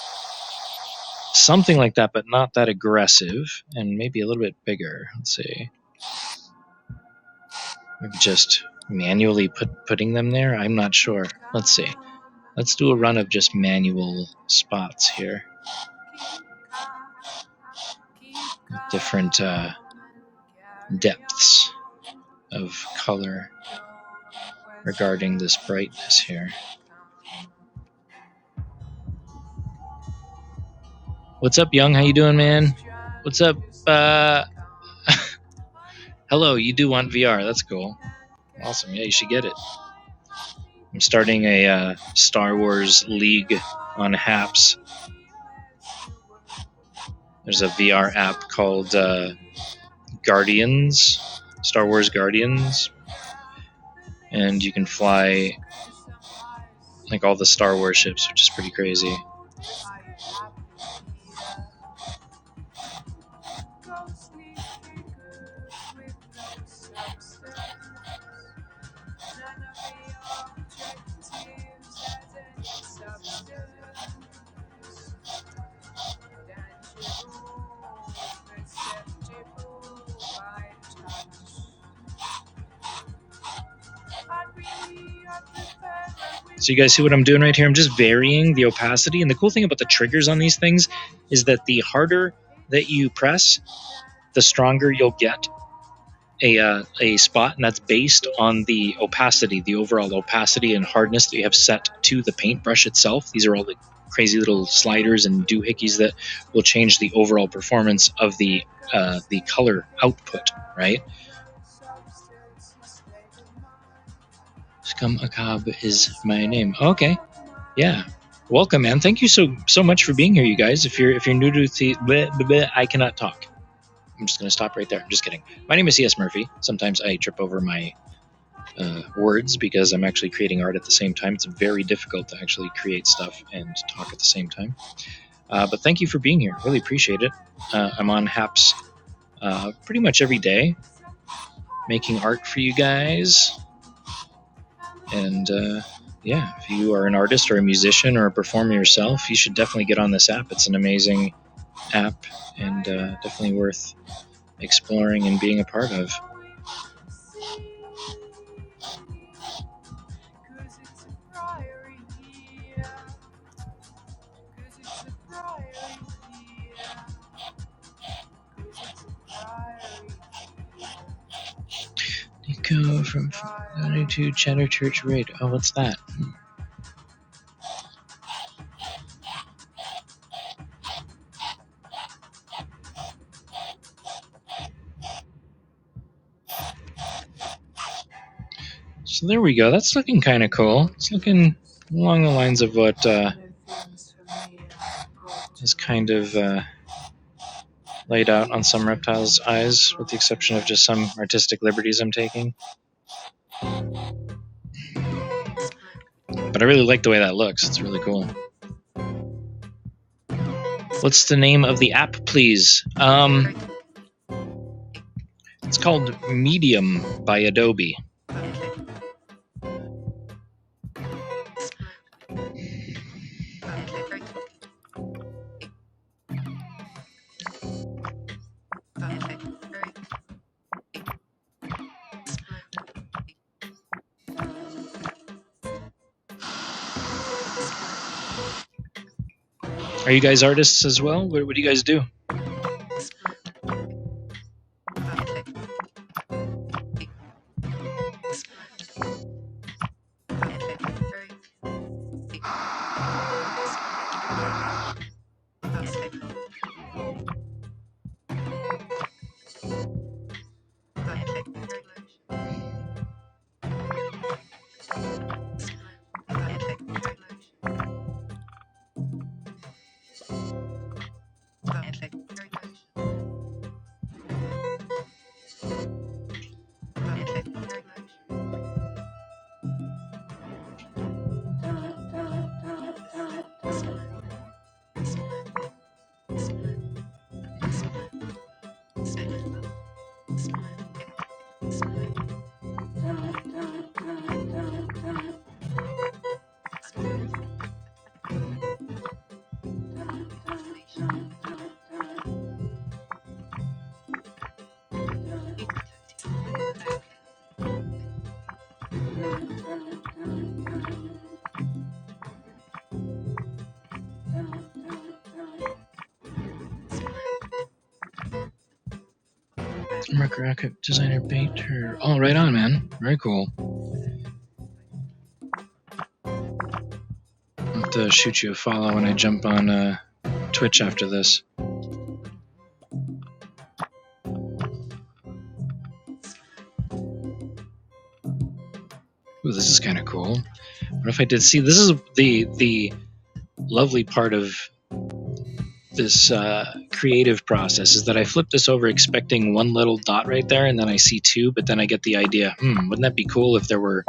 Something like that, but not that aggressive, and maybe a little bit bigger. Let's see. Maybe just manually putting them there? I'm not sure. Let's see. Let's do a run of just manual spots here. Different depths of color regarding this brightness here. What's up, Young? How you doing, man? What's up? Hello, you do want VR. That's cool. Awesome. Yeah, you should get it. I'm starting a Star Wars League on Haps. There's a VR app called Guardians, Star Wars Guardians, and you can fly like all the Star Wars ships, which is pretty crazy. So you guys see what I'm doing right here? I'm just varying the opacity. And the cool thing about the triggers on these things is that the harder that you press, the stronger you'll get a spot. And that's based on the opacity, the overall opacity and hardness that you have set to the paintbrush itself. These are all the crazy little sliders and doohickeys that will change the overall performance of the color output, right? Scum Akab is my name. Okay, yeah. Welcome, man. Thank you so much for being here, you guys. If you're new to the, I cannot talk. I'm just gonna stop right there. I'm just kidding. My name is C.S. Murphy. Sometimes I trip over my words because I'm actually creating art at the same time. It's very difficult to actually create stuff and talk at the same time. But thank you for being here. Really appreciate it. I'm on Haps pretty much every day, making art for you guys. And yeah, if you are an artist or a musician or a performer yourself, you should definitely get on this app. It's an amazing app and definitely worth exploring and being a part of. Nico from 92 Cheddar Church Raid. Oh, what's that? So there we go. That's looking kind of cool. It's looking along the lines of what is kind of laid out on some reptiles' eyes, with the exception of just some artistic liberties I'm taking. But I really like the way that looks. It's really cool. What's the name of the app, please? It's called Medium by Adobe. Are you guys artists as well? What do you guys do? Graphic designer painter. Oh, right on, man. Very cool. I'll have to shoot you a follow when I jump on Twitch after this. Ooh, this is kind of cool. What if I did see? This is the lovely part of this creative process is that I flip this over expecting one little dot right there, and then I see two, but then I get the idea. Wouldn't that be cool if there were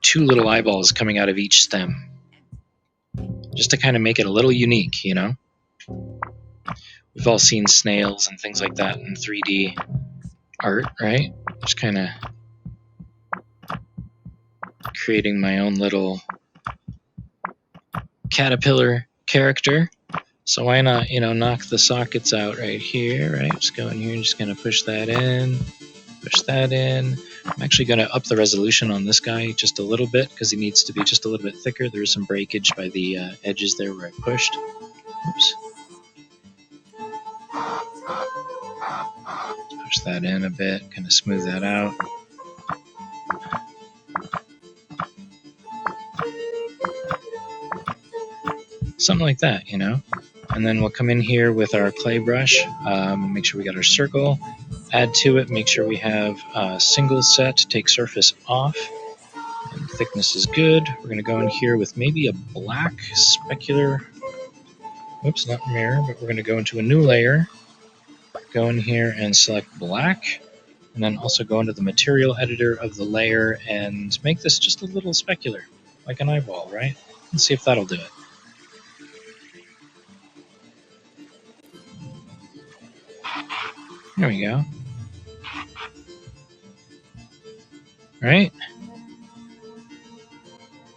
two little eyeballs coming out of each stem? Just to kind of make it a little unique, you know? We've all seen snails and things like that in 3D art, right? Just kind of creating my own little caterpillar character. So why not, knock the sockets out right here, right? Just go in here and just going to push that in. Push that in. I'm actually going to up the resolution on this guy just a little bit because he needs to be just a little bit thicker. There's some breakage by the edges there where I pushed. Oops. Push that in a bit, kind of smooth that out. Something like that, And then we'll come in here with our clay brush, make sure we got our circle, add to it, make sure we have a single set, take surface off, and thickness is good. We're going to go in here with maybe a black specular, oops, not mirror, but we're going to go into a new layer, go in here and select black, and then also go into the material editor of the layer and make this just a little specular, like an eyeball, right? Let's see if that'll do it. There we go. All right.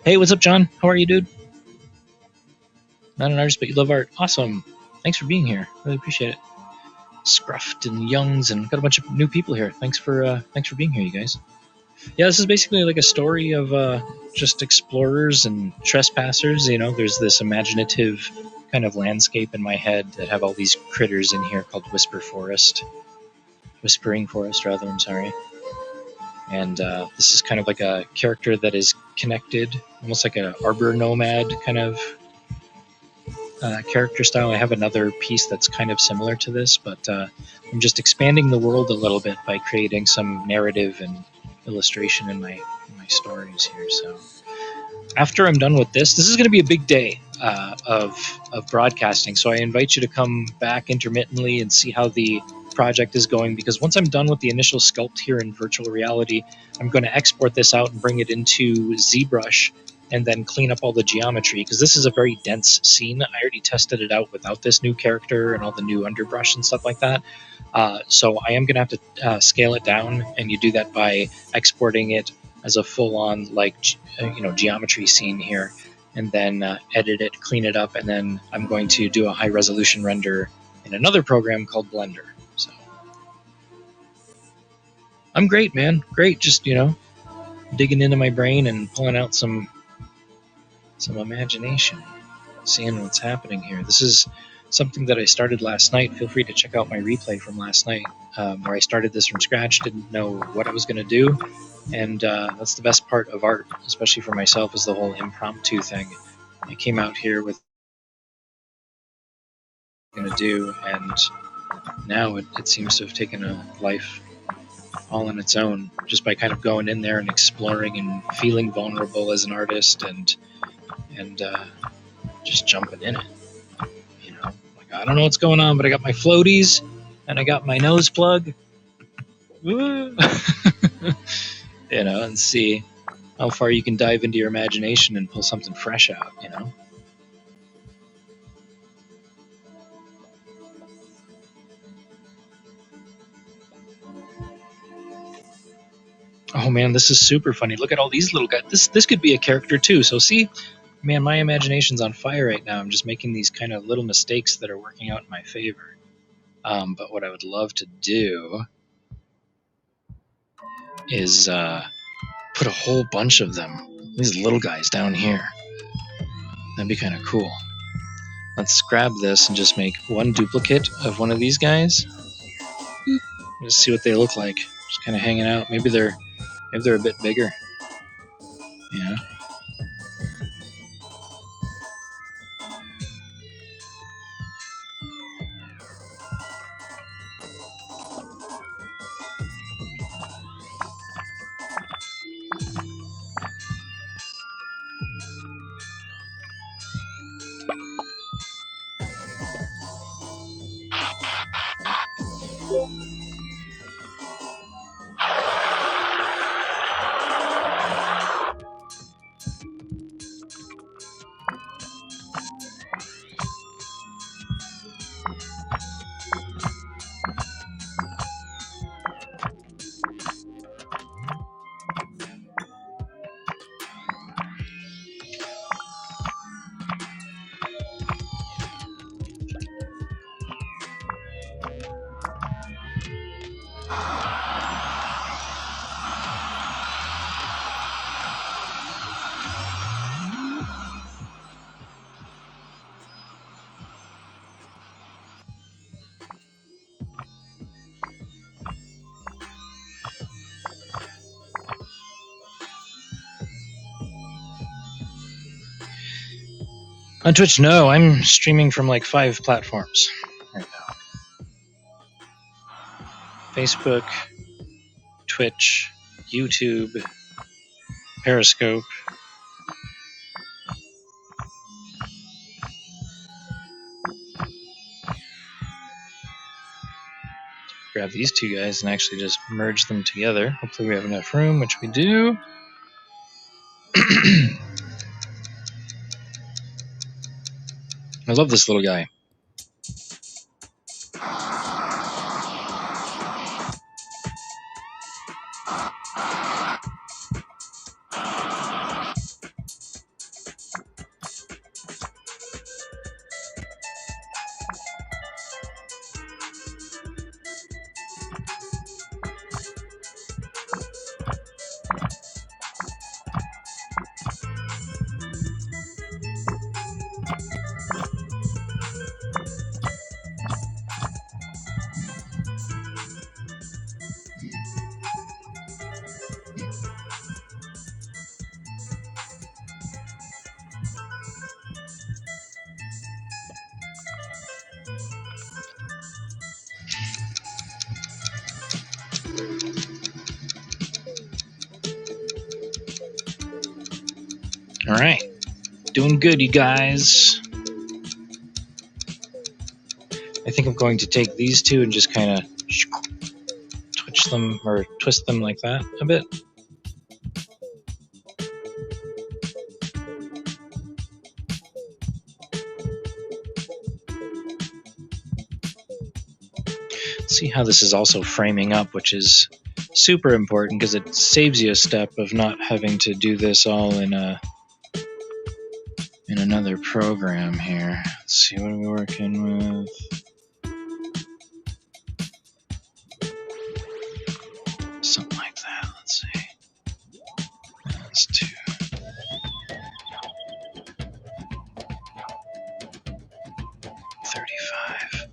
Hey, what's up, John? How are you, dude? Not an artist, but you love art. Awesome. Thanks for being here. Really appreciate it. Scruffed and Youngs, and got a bunch of new people here. Thanks for being here, you guys. Yeah, this is basically like a story of just explorers and trespassers. There's this imaginative kind of landscape in my head that have all these critters in here called Whispering Forest, rather. I'm sorry. And this is kind of like a character that is connected, almost like an arbor nomad kind of character style. I have another piece that's kind of similar to this, but I'm just expanding the world a little bit by creating some narrative and illustration in my stories here. So after I'm done with this is going to be a big day of broadcasting. So I invite you to come back intermittently and see how the project is going, because once I'm done with the initial sculpt here in virtual reality, I'm going to export this out and bring it into ZBrush and then clean up all the geometry, because this is a very dense scene. I already tested it out without this new character and all the new underbrush and stuff like that. So I am going to have to scale it down, and you do that by exporting it as a full-on geometry scene here, and then edit it, clean it up, and then I'm going to do a high-resolution render in another program called Blender. So I'm great, man. Great, just digging into my brain and pulling out some some imagination, seeing what's happening here. This is something that I started last night. Feel free to check out my replay from last night, where I started this from scratch, didn't know what I was going to do, and that's the best part of art, especially for myself, is the whole impromptu thing. I came out here with what I'm going to do, and now it seems to have taken a life all on its own, just by kind of going in there and exploring and feeling vulnerable as an artist, and just jumping in it. You know, like, I don't know what's going on, but I got my floaties and I got my nose plug. Woo! You know, and see how far you can dive into your imagination and pull something fresh out. You know. Oh man, this is super funny. Look at all these little guys. This could be a character too. So see, man, my imagination's on fire right now. I'm just making these kind of little mistakes that are working out in my favor. But what I would love to do is put a whole bunch of them, these little guys down here. That'd be kind of cool. Let's grab this and just make one duplicate of one of these guys. Just see what they look like. Just kind of hanging out. Maybe they're a bit bigger. Yeah. On Twitch, no. I'm streaming from like 5 platforms right now. Facebook, Twitch, YouTube, Periscope. Grab these two guys and actually just merge them together. Hopefully we have enough room, which we do. I love this little guy. All right. Doing good, you guys. I think I'm going to take these two and just kind of twitch them or twist them like that a bit. See how this is also framing up, which is super important because it saves you a step of not having to do this all in another program here. Let's see, what are we working with? Something like that. Let's see. That's 2. 35.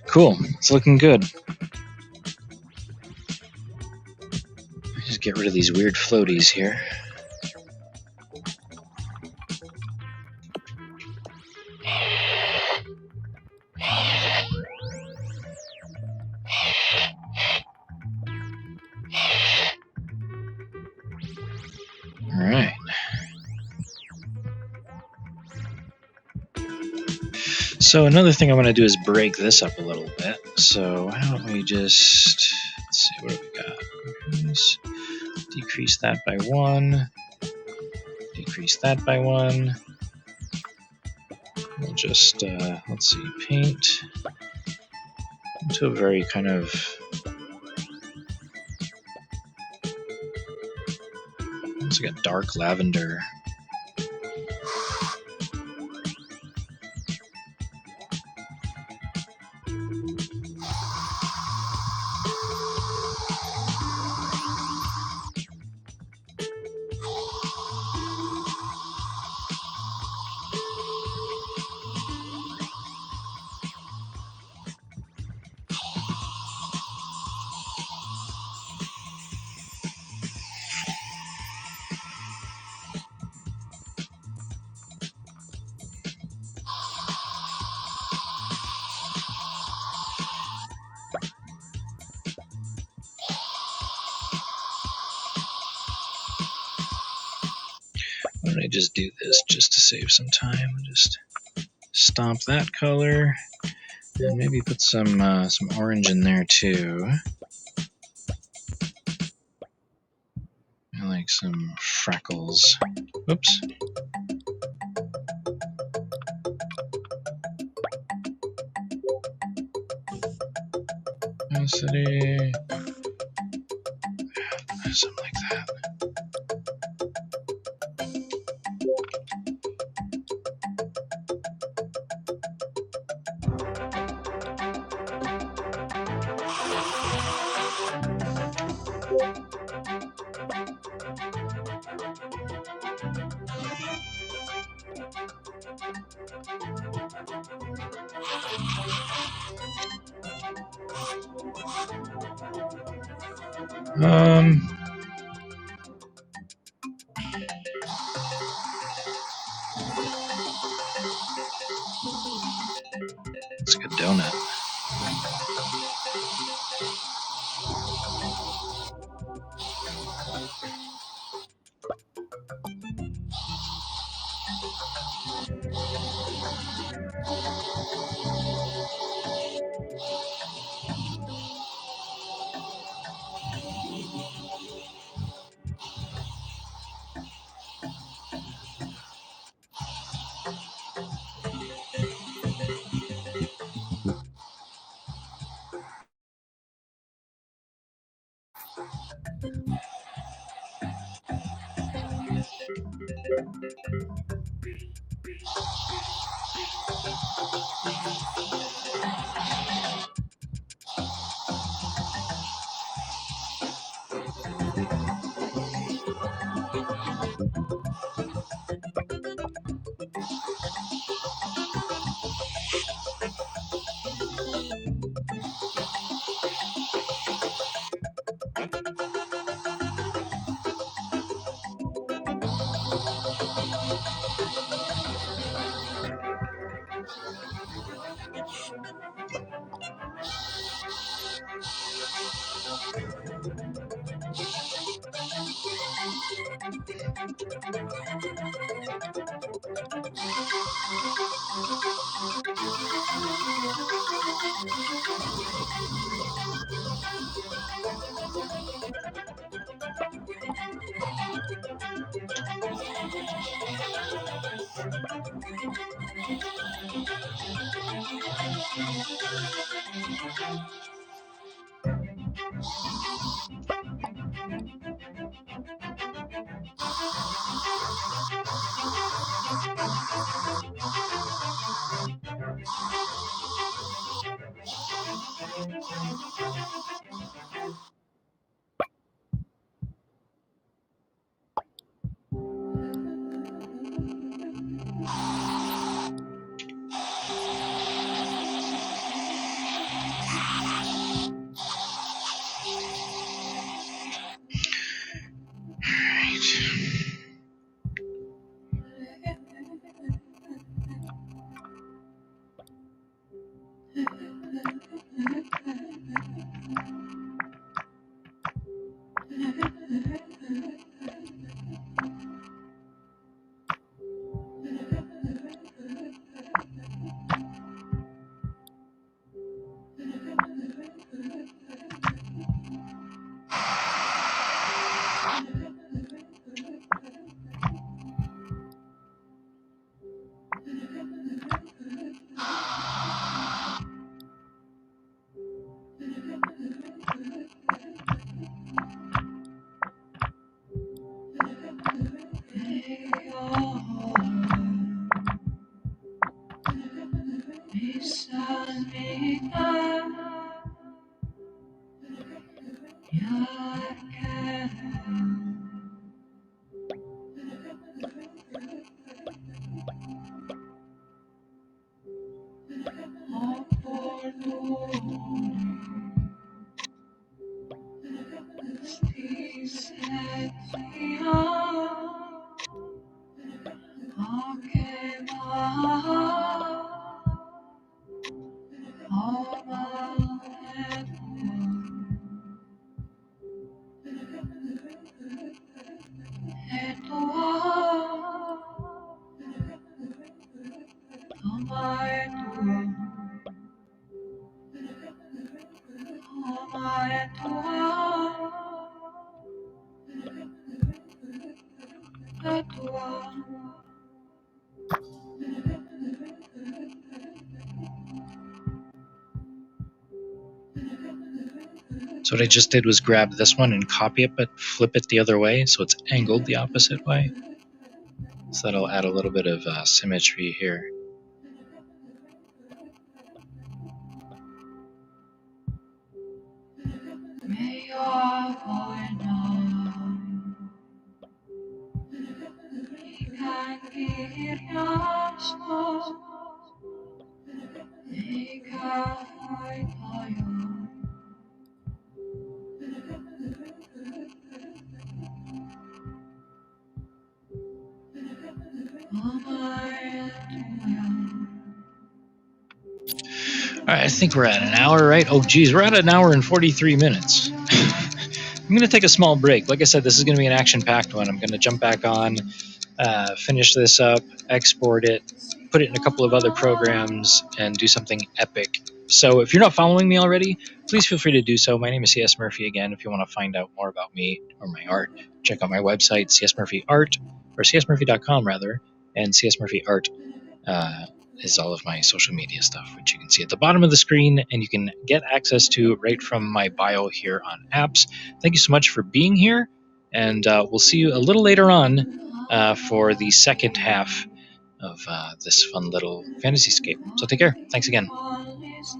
Cool. It's looking good. Just get rid of these weird floaties here. All right. So another thing I want to do is break this up a little bit. So why don't we just, let's see, what do we got? Let's decrease that by 1. Decrease that by 1. We'll just, let's see, paint into a very kind of, it's like a dark lavender. Why don't I just do this just to save some time? Just stomp that color, and maybe put some orange in there too. I like some freckles. Oops. City. Something like that. It's a good donut. So what I just did was grab this one and copy it, but flip it the other way so it's angled the opposite way. So that'll add a little bit of symmetry here. All right, I think we're at an hour, right? Oh, geez, we're at an hour and 43 minutes. I'm going to take a small break. Like I said, this is going to be an action-packed one. I'm going to jump back on, finish this up, export it, put it in a couple of other programs, and do something epic. So if you're not following me already, please feel free to do so. My name is C.S. Murphy again. If you want to find out more about me or my art, check out my website, csmurphyart, or csmurphy.com rather, and CS Murphy Art is all of my social media stuff, which you can see at the bottom of the screen, and you can get access to right from my bio here on Apps. Thank you so much for being here, and we'll see you a little later on for the second half of this fun little fantasy-scape. So take care. Thanks again. All these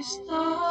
stars.